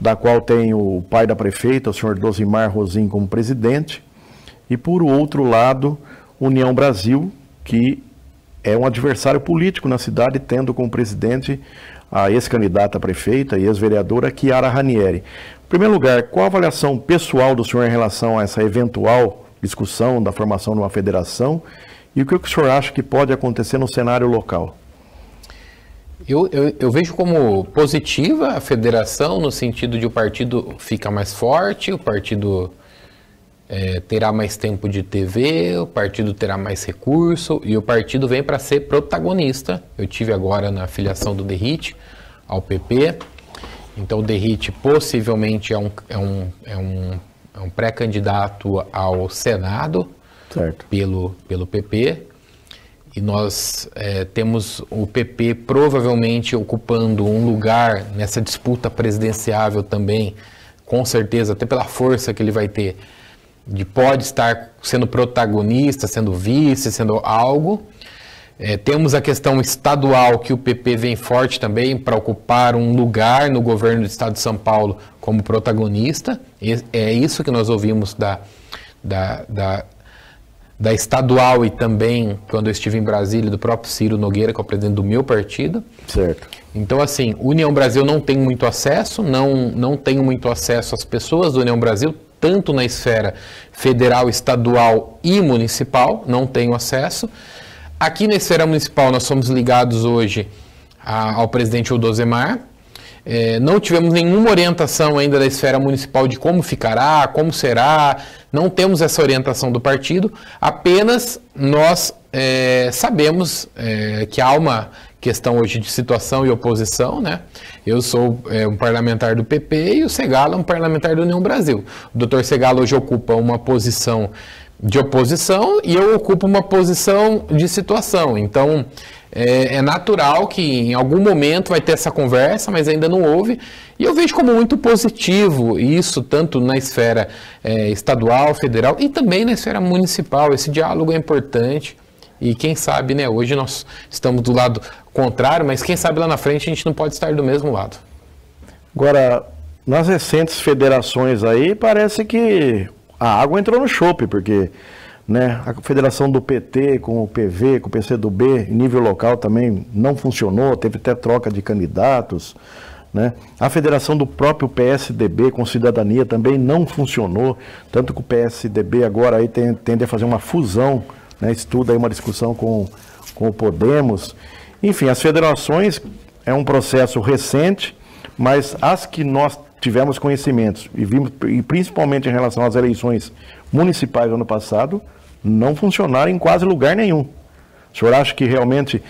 da qual tem o pai da prefeita, o senhor Dosimar Rosim, como presidente, e por outro lado, União Brasil, que é um adversário político na cidade, tendo como presidente a ex-candidata a prefeita e ex-vereadora Chiara Ranieri. Em primeiro lugar, qual a avaliação pessoal do senhor em relação a essa eventual discussão da formação de uma federação, e o que o senhor acha que pode acontecer no cenário local? Eu vejo como positiva a federação, no sentido de o partido fica mais forte, o partido terá mais tempo de TV, o partido terá mais recurso e o partido vem para ser protagonista. Eu tive agora na filiação do Derrite ao PP, então o Derrite possivelmente é um pré-candidato ao Senado, certo, pelo PP. E nós temos o PP provavelmente ocupando um lugar nessa disputa presidenciável também, com certeza, até pela força que ele vai ter, de pode estar sendo protagonista, sendo vice, sendo algo. Temos a questão estadual, que o PP vem forte também para ocupar um lugar no governo do estado de São Paulo como protagonista. É isso que nós ouvimos da estadual e também, quando eu estive em Brasília, do próprio Ciro Nogueira, que é o presidente do meu partido. Certo. Então, assim, União Brasil não tem muito acesso, não tenho muito acesso às pessoas do União Brasil, tanto na esfera federal, estadual e municipal, não tenho acesso. Aqui na esfera municipal, nós somos ligados hoje ao presidente Odozemar. Não tivemos nenhuma orientação ainda da esfera municipal de como ficará, como será, não temos essa orientação do partido, apenas nós sabemos que há uma questão hoje de situação e oposição, né? Eu sou um parlamentar do PP e o Segalo é um parlamentar da União Brasil. O doutor Segalo hoje ocupa uma posição de oposição e eu ocupo uma posição de situação, então é natural que em algum momento vai ter essa conversa, mas ainda não houve, e eu vejo como muito positivo isso, tanto na esfera estadual, federal e também na esfera municipal. Esse diálogo é importante e quem sabe, né, hoje nós estamos do lado contrário, mas quem sabe lá na frente a gente não pode estar do mesmo lado. Agora, nas recentes federações aí, parece que a água entrou no chope, porque né, a federação do PT com o PV, com o PCdoB, em nível local também não funcionou, teve até troca de candidatos, né? A federação do próprio PSDB com Cidadania também não funcionou, tanto que o PSDB agora aí tende a fazer uma fusão, né, estuda aí uma discussão com o Podemos. Enfim, as federações é um processo recente, mas as que nós tivemos conhecimentos e vimos, e principalmente em relação às eleições municipais do ano passado, não funcionaram em quase lugar nenhum. O senhor acha que realmente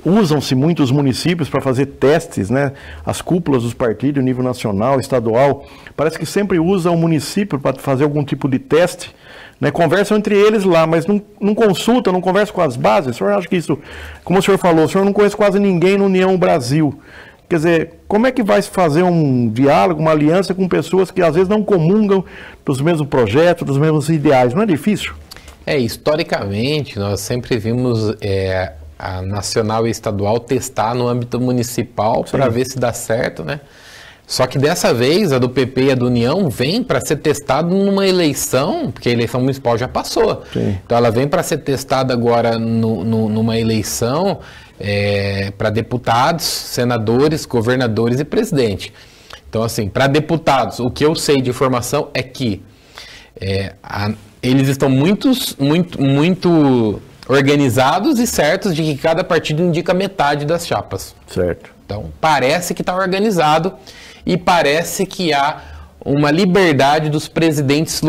usam-se muitos municípios para fazer testes, né? As cúpulas dos partidos, nível nacional, estadual, parece que sempre usam o município para fazer algum tipo de teste, né? Conversam entre eles lá, mas não consultam, não conversam com as bases. O senhor acha que isso, como o senhor falou, o senhor não conhece quase ninguém no União Brasil. Quer dizer, como é que vai se fazer um diálogo, uma aliança com pessoas que às vezes não comungam dos mesmos projetos, dos mesmos ideais? Não é difícil? Historicamente, nós sempre vimos a nacional e estadual testar no âmbito municipal para ver se dá certo, né? Só que dessa vez, a do PP e a do União vem para ser testada numa eleição, porque a eleição municipal já passou. Sim. Então ela vem para ser testada agora numa eleição para deputados, senadores, governadores e presidente. Então, assim, para deputados, o que eu sei de informação é que eles estão muito organizados e certos de que cada partido indica metade das chapas. Certo. Então, parece que está organizado e parece que há uma liberdade dos presidentes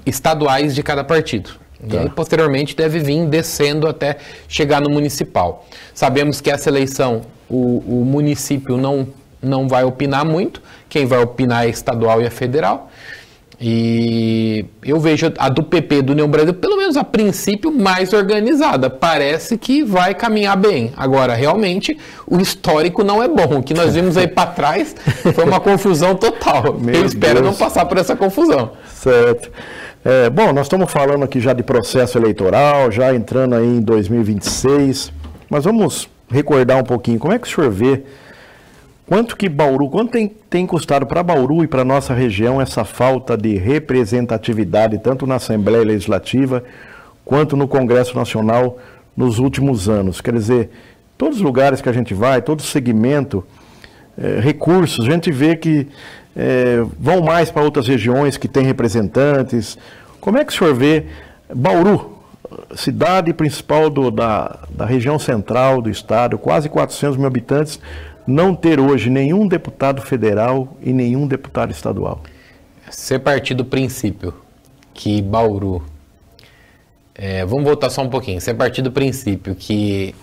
estaduais de cada partido. Tá. E aí, posteriormente, deve vir descendo até chegar no municipal. Sabemos que essa eleição, o município não vai opinar muito, quem vai opinar é estadual e a federal. E eu vejo a do PP, do União Brasil, pelo menos a princípio, mais organizada. Parece que vai caminhar bem. Agora, realmente, o histórico não é bom. O que nós vimos aí para trás foi uma confusão total. Eu espero não passar por essa confusão. Certo. Bom, nós estamos falando aqui já de processo eleitoral, já entrando aí em 2026, mas vamos recordar um pouquinho. Como é que o senhor vê quanto tem custado para Bauru e para a nossa região essa falta de representatividade, tanto na Assembleia Legislativa quanto no Congresso Nacional nos últimos anos? Quer dizer, todos os lugares que a gente vai, todo segmento, recursos, a gente vê que vão mais para outras regiões que têm representantes. Como é que o senhor vê Bauru, cidade principal da região central do estado, quase 400 mil habitantes, não ter hoje nenhum deputado federal e nenhum deputado estadual? Ser partir do princípio que Bauru... vamos voltar só um pouquinho. Ser partir do princípio que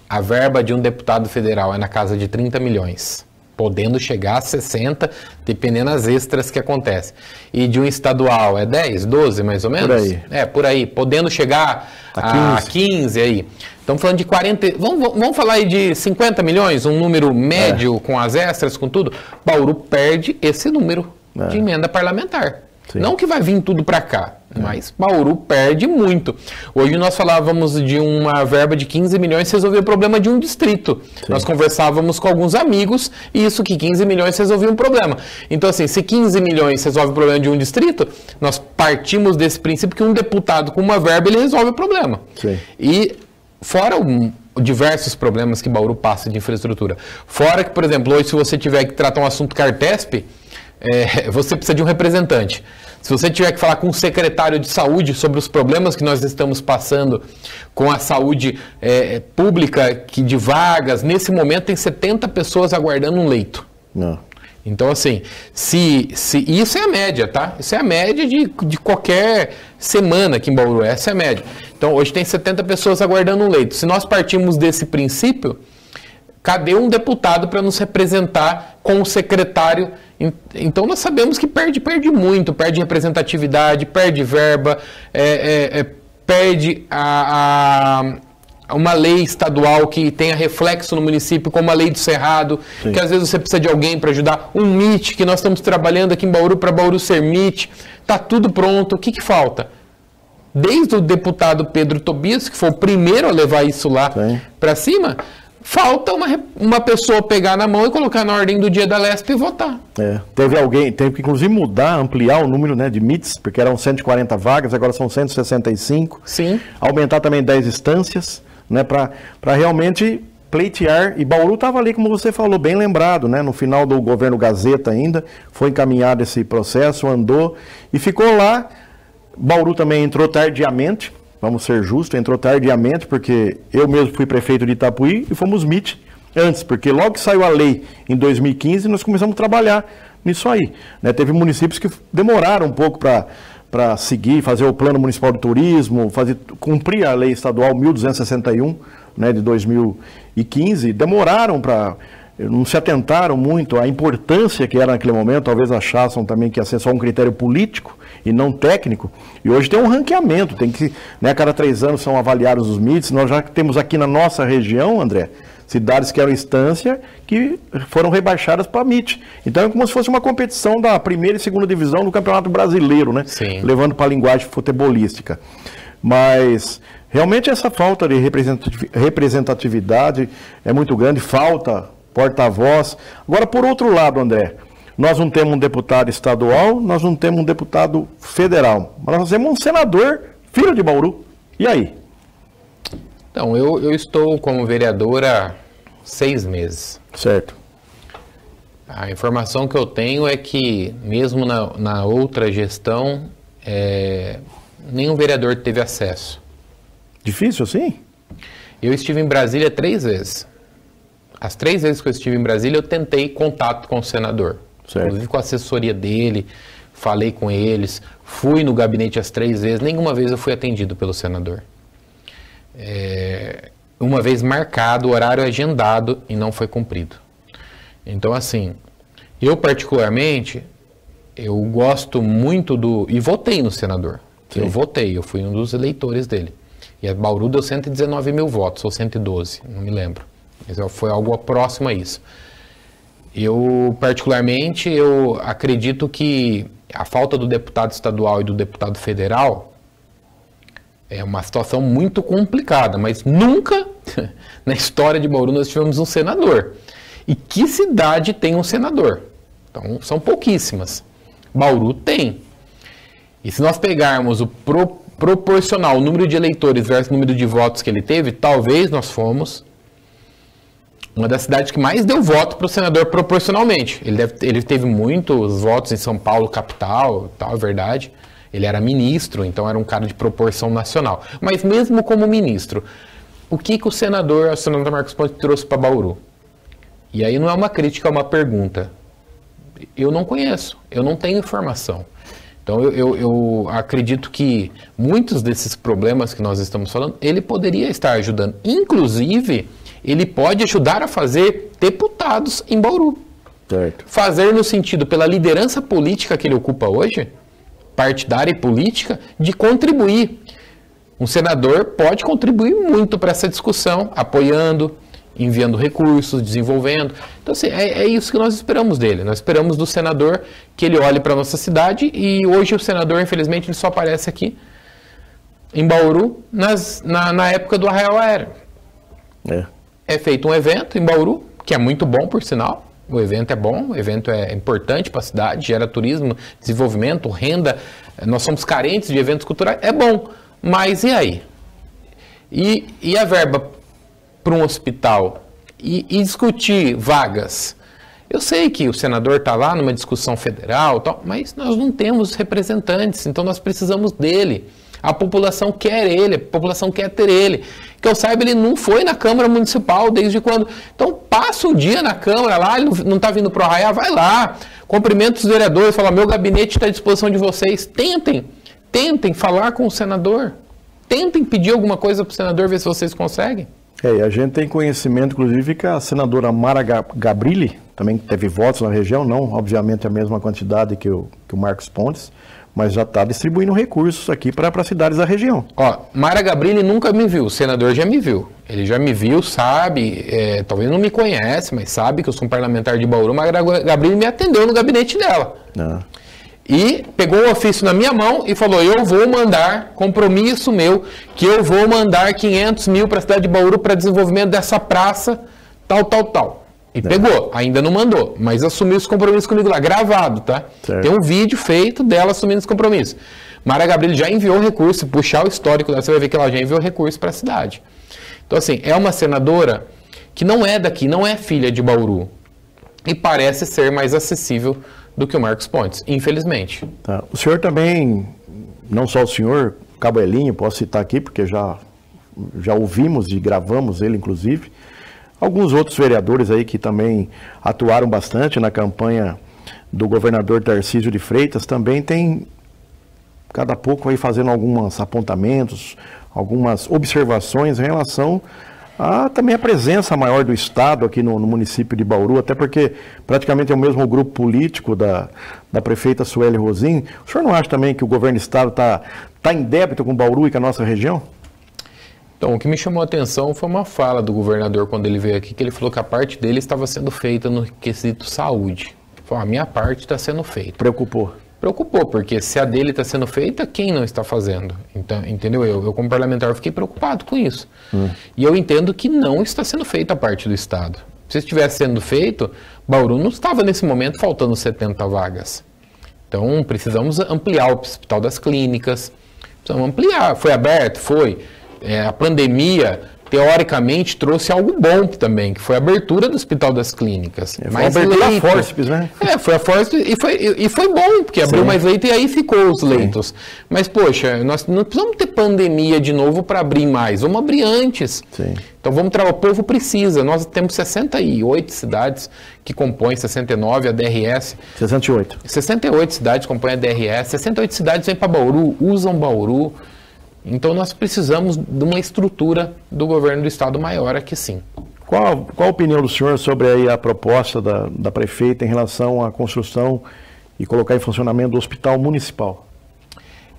a verba de um deputado federal é na casa de 30 milhões, podendo chegar a 60, dependendo das extras que acontecem. E de um estadual é 10, 12 mais ou menos? Por aí. Por aí. Podendo chegar a 15 aí. Estamos falando de 40... Vamos falar aí de 50 milhões, um número médio com as extras, com tudo. Bauru perde esse número de emenda parlamentar. Sim. Não que vai vir tudo para cá, mas Bauru perde muito. Hoje nós falávamos de uma verba de 15 milhões resolver o problema de um distrito. Sim. Nós conversávamos com alguns amigos e isso que 15 milhões resolvia um problema. Então assim, se 15 milhões resolve o problema de um distrito, nós partimos desse princípio que um deputado com uma verba ele resolve o problema. Sim. E fora diversos problemas que Bauru passa de infraestrutura. Fora que, por exemplo, hoje se você tiver que tratar um assunto Cartesp, você precisa de um representante. Se você tiver que falar com um secretário de saúde sobre os problemas que nós estamos passando com a saúde pública, de vagas, nesse momento tem 70 pessoas aguardando um leito. Não. Então, assim, se isso é a média, tá? Isso é a média de qualquer semana aqui em Bauru, essa é a média. Então, hoje tem 70 pessoas aguardando um leito. Se nós partimos desse princípio, cadê um deputado para nos representar com o secretário? Então nós sabemos que perde muito, perde representatividade, perde verba, perde uma lei estadual que tenha reflexo no município, como a lei do Cerrado, sim, que às vezes você precisa de alguém para ajudar, um MIT, que nós estamos trabalhando aqui em Bauru para Bauru ser MIT, está tudo pronto, o que falta? Desde o deputado Pedro Tobias, que foi o primeiro a levar isso lá para cima, falta uma pessoa pegar na mão e colocar na ordem do dia da LESP e votar. Teve que inclusive ampliar o número, né, de MITs, porque eram 140 vagas, agora são 165. Sim. Aumentar também 10 instâncias, né, para realmente pleitear. E Bauru estava ali, como você falou, bem lembrado, né, no final do governo Gazeta ainda, foi encaminhado esse processo, andou e ficou lá. Bauru também entrou tardiamente. Vamos ser justos, entrou tardiamente, porque eu mesmo fui prefeito de Itapuí e fomos MIT antes, porque logo que saiu a lei em 2015, nós começamos a trabalhar nisso aí. Né? Teve municípios que demoraram um pouco para seguir, fazer o Plano Municipal de Turismo, cumprir a lei estadual 1261, né, de 2015, demoraram não se atentaram muito à importância que era naquele momento, talvez achassem também que ia ser só um critério político e não técnico, e hoje tem um ranqueamento, tem que, né, a cada 3 anos são avaliados os MITs, nós já temos aqui na nossa região, André, cidades que eram instância que foram rebaixadas para MIT, então é como se fosse uma competição da primeira e segunda divisão do Campeonato Brasileiro, né? Sim. Levando para a linguagem futebolística, mas realmente essa falta de representatividade é muito grande, falta porta-voz. Agora, por outro lado, André, nós não temos um deputado estadual, nós não temos um deputado federal, mas nós temos um senador, filho de Bauru. E aí? Então, eu estou como vereador há 6 meses. Certo. A informação que eu tenho é que, mesmo na outra gestão, nenhum vereador teve acesso. Difícil assim? Eu estive em Brasília 3 vezes. As 3 vezes que eu estive em Brasília, eu tentei contato com o senador. Certo. Inclusive com a assessoria dele, falei com eles, fui no gabinete as 3 vezes, nenhuma vez eu fui atendido pelo senador. Uma vez marcado, o horário agendado e não foi cumprido. Então, assim, eu particularmente, eu gosto muito e votei no senador. Sim. Eu fui um dos eleitores dele. E a Bauru deu 119 mil votos, ou 112, não me lembro. Mas foi algo próximo a isso. Eu, particularmente, eu acredito que a falta do deputado estadual e do deputado federal é uma situação muito complicada, mas nunca na história de Bauru nós tivemos um senador. E que cidade tem um senador? Então, são pouquíssimas. Bauru tem. E se nós pegarmos o proporcional, o número de eleitores versus o número de votos que ele teve, talvez nós fomos uma das cidades que mais deu voto para o senador proporcionalmente. Ele teve muitos votos em São Paulo, capital, tal, é verdade. Ele era ministro, então era um cara de proporção nacional. Mas mesmo como ministro, o que o senador Marcos Pontes trouxe para Bauru? E aí não é uma crítica, é uma pergunta. Eu não conheço, eu não tenho informação. Então eu acredito que muitos desses problemas que nós estamos falando, ele poderia estar ajudando. Inclusive, ele pode ajudar a fazer deputados em Bauru. Certo. Fazer no sentido, pela liderança política que ele ocupa hoje, partidária e política, de contribuir. Um senador pode contribuir muito para essa discussão, apoiando, enviando recursos, desenvolvendo. Então, assim, é isso que nós esperamos dele. Nós esperamos do senador que ele olhe para a nossa cidade, e hoje o senador, infelizmente, ele só aparece aqui em Bauru na época do Arraial Aéreo. É feito um evento em Bauru, que é muito bom, por sinal. O evento é bom, o evento é importante para a cidade, gera turismo, desenvolvimento, renda. Nós somos carentes de eventos culturais, é bom. Mas e aí? E a verba para um hospital? E discutir vagas? Eu sei que o senador está lá numa discussão federal, tal, mas nós não temos representantes, então nós precisamos dele. A população quer ele, a população quer ter ele. Que eu saiba, ele não foi na Câmara Municipal desde quando. Então passa um dia na Câmara lá, ele não está vindo para o Arraial, vai lá, cumprimenta os vereadores, fala, meu gabinete está à disposição de vocês. Tentem falar com o senador. Tentem pedir alguma coisa para o senador, ver se vocês conseguem. E a gente tem conhecimento, inclusive, que a senadora Mara Gabrilli também teve votos na região, não obviamente a mesma quantidade que o Marcos Pontes, mas já está distribuindo recursos aqui para cidades da região. Mara Gabrilli nunca me viu, o senador já me viu. Ele já me viu, sabe, talvez não me conhece, mas sabe que eu sou um parlamentar de Bauru. Mara Gabrilli me atendeu no gabinete dela. E pegou o ofício na minha mão e falou, eu vou mandar, compromisso meu, que eu vou mandar 500 mil para a cidade de Bauru para desenvolvimento dessa praça, tal. E pegou, ainda não mandou, mas assumiu esse compromisso comigo lá, gravado, tá? Certo. Tem um vídeo feito dela assumindo esse compromisso. Mara Gabrilli já enviou recurso, puxar o histórico dela, você vai ver que ela já enviou recurso para a cidade. Então, assim, é uma senadora que não é daqui, não é filha de Bauru. E parece ser mais acessível do que o Marcos Pontes, infelizmente. Tá. O senhor também, não só o senhor, Cabo Elinho, posso citar aqui, porque já ouvimos e gravamos ele, inclusive. Alguns outros vereadores aí que também atuaram bastante na campanha do governador Tarcísio de Freitas também tem, cada pouco aí fazendo alguns apontamentos, algumas observações em relação também a presença maior do Estado aqui no município de Bauru, até porque praticamente é o mesmo grupo político da prefeita Sueli Rosim. O senhor não acha também que o governo do Estado está em débito com Bauru e com a nossa região? Então, o que me chamou a atenção foi uma fala do governador quando ele veio aqui, que ele falou que a parte dele estava sendo feita no quesito saúde. Ele falou, a minha parte está sendo feita. Preocupou? Preocupou, porque se a dele está sendo feita, quem não está fazendo? Então, entendeu? Eu como parlamentar, fiquei preocupado com isso. E eu entendo que não está sendo feita a parte do Estado. Se estivesse sendo feito, Bauru não estava nesse momento faltando 70 vagas. Então, precisamos ampliar o Hospital das Clínicas, precisamos ampliar. Foi aberto? Foi. A pandemia, teoricamente, trouxe algo bom também, que foi a abertura do Hospital das Clínicas. Mais leitos. A Fórceps, né? Foi a Fórceps e foi bom, porque abriu mais leitos e aí ficou os leitos. Mas, poxa, nós não precisamos ter pandemia de novo para abrir mais, vamos abrir antes. Então vamos trabalhar, o povo precisa. Nós temos 68 cidades que compõem 69, a DRS. 68. 68 cidades compõem a DRS, 68 cidades vêm para Bauru, usam Bauru. Então nós precisamos de uma estrutura do governo do estado maior aqui, sim. Qual a opinião do senhor sobre aí a proposta da prefeita em relação à construção e colocar em funcionamento do hospital municipal?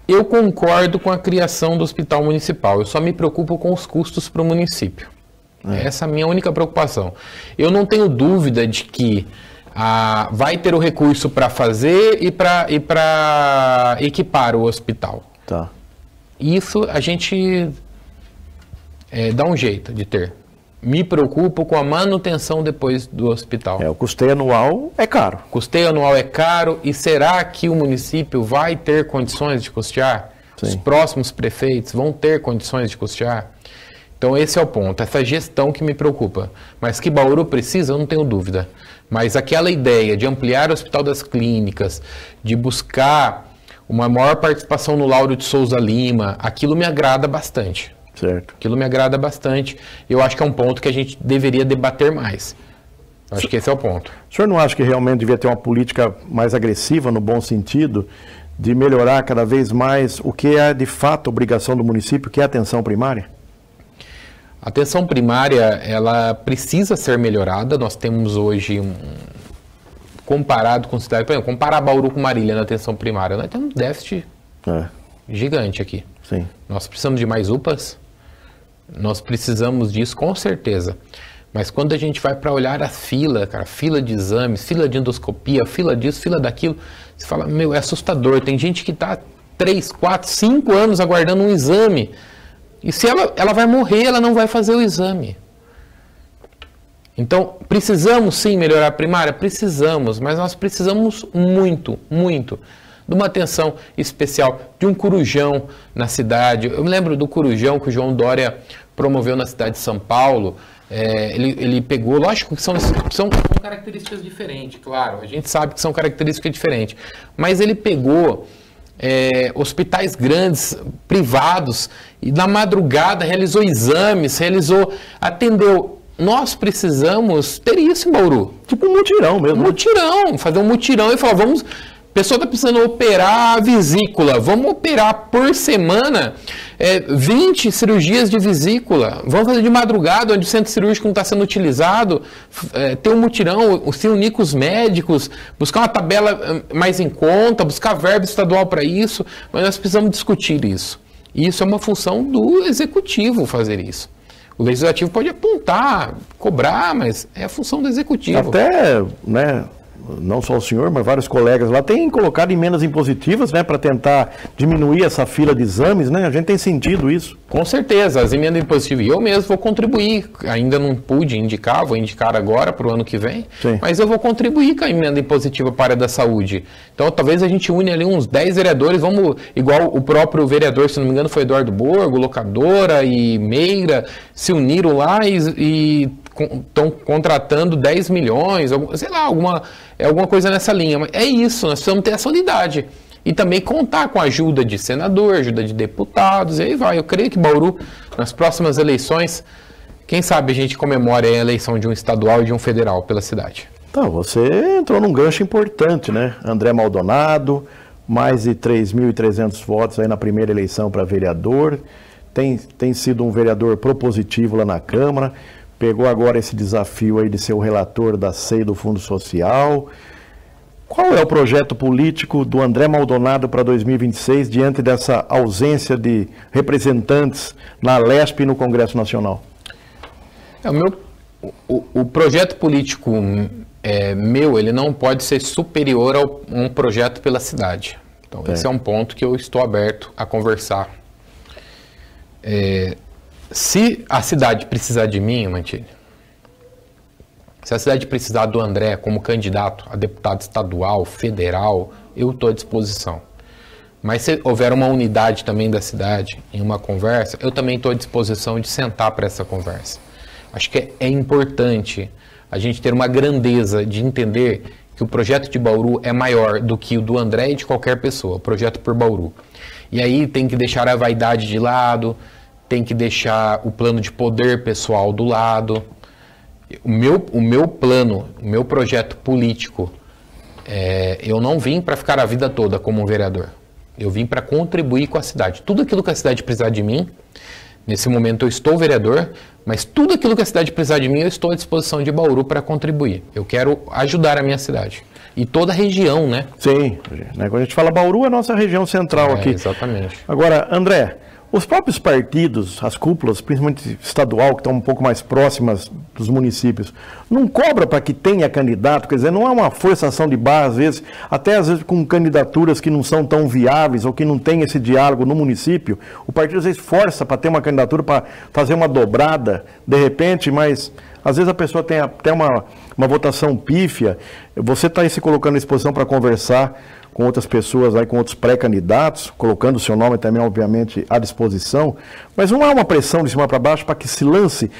Eu concordo com a criação do hospital municipal, eu só me preocupo com os custos para o município. Essa é a minha única preocupação. Eu não tenho dúvida de que vai ter o recurso para fazer e para equipar o hospital. Tá. Isso a gente dá um jeito de ter. Me preocupo com a manutenção depois do hospital. O custeio anual é caro. Custeio anual é caro e será que o município vai ter condições de custear? Sim. Os próximos prefeitos vão ter condições de custear? Então esse é o ponto, essa gestão que me preocupa. Mas que Bauru precisa, eu não tenho dúvida. Mas aquela ideia de ampliar o Hospital das Clínicas, de buscar uma maior participação no Lauro de Souza Lima, aquilo me agrada bastante. Certo. Aquilo me agrada bastante. Eu acho que é um ponto que a gente deveria debater mais. Eu acho que esse é o ponto. O senhor não acha que realmente devia ter uma política mais agressiva, no bom sentido, de melhorar cada vez mais o que é de fato obrigação do município, que é a atenção primária? A atenção primária, ela precisa ser melhorada. Nós temos hoje, comparado com cidade, por exemplo, comparar Bauru com Marília na atenção primária, nós temos um déficit gigante aqui. Sim. Nós precisamos de mais UPAs, nós precisamos disso com certeza. Mas quando a gente vai para olhar a fila, cara, fila de exames, fila de endoscopia, fila disso, fila daquilo, você fala, meu, é assustador. Tem gente que está 3, 4, 5 anos aguardando um exame. E se ela vai morrer, ela não vai fazer o exame. Então, precisamos sim melhorar a primária? Precisamos, mas nós precisamos muito, muito de uma atenção especial, de um corujão na cidade. Eu me lembro do corujão que o João Dória promoveu na cidade de São Paulo. Ele pegou, lógico que são características diferentes, claro, a gente sabe que são características diferentes, mas ele pegou hospitais grandes, privados, e na madrugada realizou exames, atendeu. Nós precisamos ter isso em Bauru. Tipo um mutirão mesmo. Fazer um mutirão e falar, vamos... A pessoa está precisando operar a vesícula, vamos operar por semana 20 cirurgias de vesícula, vamos fazer de madrugada, onde o centro cirúrgico não está sendo utilizado, ter um mutirão, se unir com os médicos, buscar uma tabela mais em conta, buscar verba estadual para isso, mas nós precisamos discutir isso. E isso é uma função do executivo fazer isso. O legislativo pode apontar, cobrar, mas é a função do executivo. Até, né... Não só o senhor, mas vários colegas lá têm colocado emendas impositivas, né, para tentar diminuir essa fila de exames, né? A gente tem sentido isso. Com certeza, as emendas impositivas. E eu mesmo vou contribuir. Ainda não pude indicar, vou indicar agora para o ano que vem. Sim. Mas eu vou contribuir com a emenda impositiva para a área da saúde. Então, talvez a gente une ali uns 10 vereadores, vamos, igual o próprio vereador, se não me engano, foi Eduardo Borgo, Locadora e Meira, se uniram lá e estão contratando 10 milhões, sei lá, alguma coisa nessa linha. Mas é isso, nós precisamos ter essa unidade. E também contar com a ajuda de senador, ajuda de deputados, e aí vai. Eu creio que Bauru, nas próximas eleições, quem sabe a gente comemore a eleição de um estadual e de um federal pela cidade. Então, você entrou num gancho importante, né? André Maldonado, mais de 3.300 votos aí na primeira eleição para vereador, tem sido um vereador propositivo lá na Câmara, pegou agora esse desafio aí de ser o relator da CEI do Fundo Social. Qual é o projeto político do André Maldonado para 2026, diante dessa ausência de representantes na Lesp e no Congresso Nacional? O projeto político meu, ele não pode ser superior a um projeto pela cidade. Então, esse é um ponto que eu estou aberto a conversar. Se a cidade precisar de mim, Mantini, se a cidade precisar do André como candidato a deputado estadual, federal, eu estou à disposição. Mas se houver uma unidade também da cidade em uma conversa, eu também estou à disposição de sentar para essa conversa. Acho que é importante a gente ter uma grandeza de entender que o projeto de Bauru é maior do que o do André e de qualquer pessoa, o projeto por Bauru. E aí tem que deixar a vaidade de lado, tem que deixar o plano de poder pessoal do lado. O meu plano, o meu projeto político, eu não vim para ficar a vida toda como um vereador. Eu vim para contribuir com a cidade. Tudo aquilo que a cidade precisar de mim, nesse momento eu estou vereador, mas tudo aquilo que a cidade precisar de mim, eu estou à disposição de Bauru para contribuir. Eu quero ajudar a minha cidade. E toda a região, né? Sim, né? Quando a gente fala Bauru, é a nossa região central aqui. Exatamente. Agora, André, os próprios partidos, as cúpulas, principalmente estadual, que estão um pouco mais próximas dos municípios, não cobra para que tenha candidato? Quer dizer, não há uma forçação de barra, às vezes, até às vezes com candidaturas que não são tão viáveis ou que não tem esse diálogo no município. O partido às vezes força para ter uma candidatura, para fazer uma dobrada, de repente, mas às vezes a pessoa tem até uma votação pífia. Você está aí se colocando à disposição para conversar com outras pessoas, aí, com outros pré-candidatos, colocando o seu nome também, obviamente, à disposição, mas não há uma pressão de cima para baixo para que se lance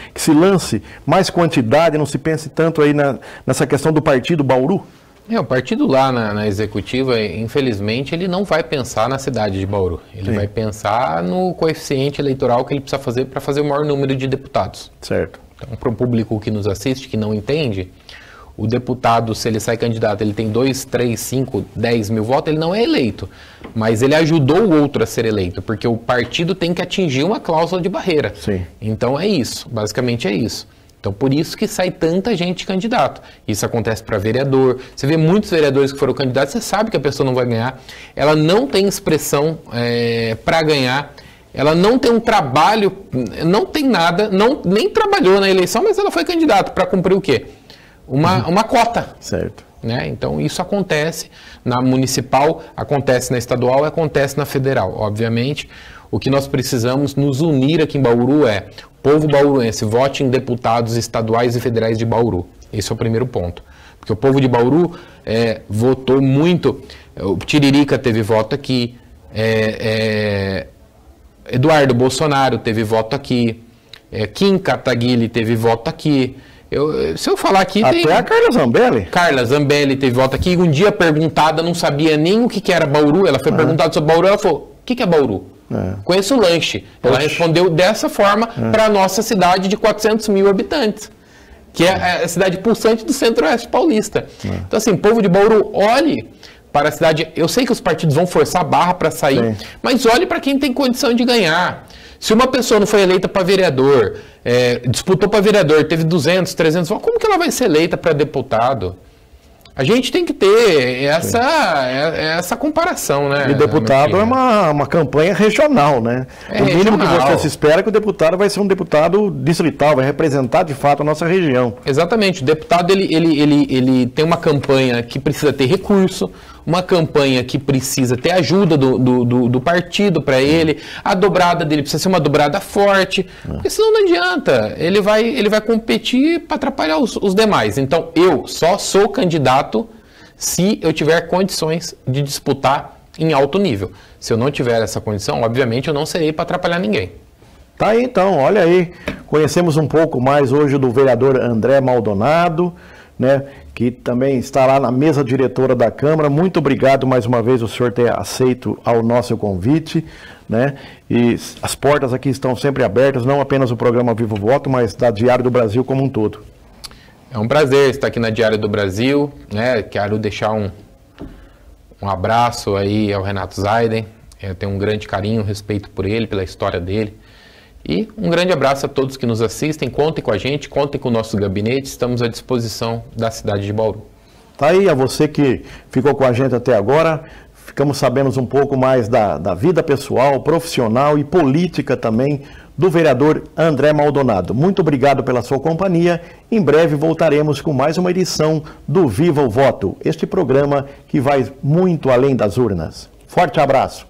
mais quantidade, não se pense tanto aí nessa questão do partido Bauru? O partido lá na executiva, infelizmente, ele não vai pensar na cidade de Bauru. Ele vai pensar no coeficiente eleitoral que ele precisa fazer para fazer o maior número de deputados. Certo. Então, para o público que nos assiste, que não entende, o deputado, se ele sai candidato, ele tem 2, 3, 5, 10 mil votos, ele não é eleito. Mas ele ajudou o outro a ser eleito, porque o partido tem que atingir uma cláusula de barreira. Sim. Então é isso, basicamente é isso. Então, por isso que sai tanta gente candidato. Isso acontece para vereador. Você vê muitos vereadores que foram candidatos, você sabe que a pessoa não vai ganhar. Ela não tem expressão para ganhar. Ela não tem um trabalho, não tem nada, nem trabalhou na eleição, mas ela foi candidata para cumprir o quê? Uma cota. Certo. Né? Então, isso acontece na municipal, acontece na estadual e acontece na federal. Obviamente, o que nós precisamos nos unir aqui em Bauru é o povo bauruense, vote em deputados estaduais e federais de Bauru. Esse é o primeiro ponto. Porque o povo de Bauru votou muito. O Tiririca teve voto aqui, Eduardo Bolsonaro teve voto aqui, Kim Kataguiri teve voto aqui. Se eu falar aqui... Até a Carla Zambelli. Carla Zambelli teve voto aqui. Um dia perguntada, não sabia nem o que era Bauru. Ela foi perguntada sobre Bauru, ela falou, o que é Bauru? Conheço o lanche. Ela respondeu dessa forma para a nossa cidade de 400 mil habitantes, que é a cidade pulsante do Centro-Oeste paulista. Então, assim, povo de Bauru, olhe para a cidade. Eu sei que os partidos vão forçar a barra para sair, mas olhe para quem tem condição de ganhar. Se uma pessoa não foi eleita para vereador, disputou para vereador, teve 200, 300 votos, como que ela vai ser eleita para deputado? A gente tem que ter essa comparação, né? E deputado é uma campanha regional, né? O mínimo que você se espera é que o deputado vai ser um deputado distrital, vai representar de fato a nossa região. Exatamente. O deputado ele tem uma campanha que precisa ter recurso, uma campanha que precisa ter ajuda do partido para ele, a dobrada dele precisa ser uma dobrada forte, porque senão não adianta, ele vai competir para atrapalhar os demais. Então, eu só sou candidato se eu tiver condições de disputar em alto nível. Se eu não tiver essa condição, obviamente eu não serei para atrapalhar ninguém. Tá aí então, olha aí, conhecemos um pouco mais hoje do vereador André Maldonado, né, que também está lá na mesa diretora da Câmara. Muito obrigado mais uma vez o senhor ter aceito ao nosso convite, né? E as portas aqui estão sempre abertas, não apenas o programa Vivo Voto, mas da Diário do Brasil como um todo. É um prazer estar aqui na Diário do Brasil, né? Quero deixar um abraço aí ao Renato Zaiden. Eu tenho um grande carinho, respeito por ele, pela história dele. E um grande abraço a todos que nos assistem, contem com a gente, contem com o nosso gabinete, estamos à disposição da cidade de Bauru. Tá aí, a você que ficou com a gente até agora, ficamos sabendo um pouco mais da vida pessoal, profissional e política também do vereador André Maldonado. Muito obrigado pela sua companhia, em breve voltaremos com mais uma edição do Viva o Voto, este programa que vai muito além das urnas. Forte abraço!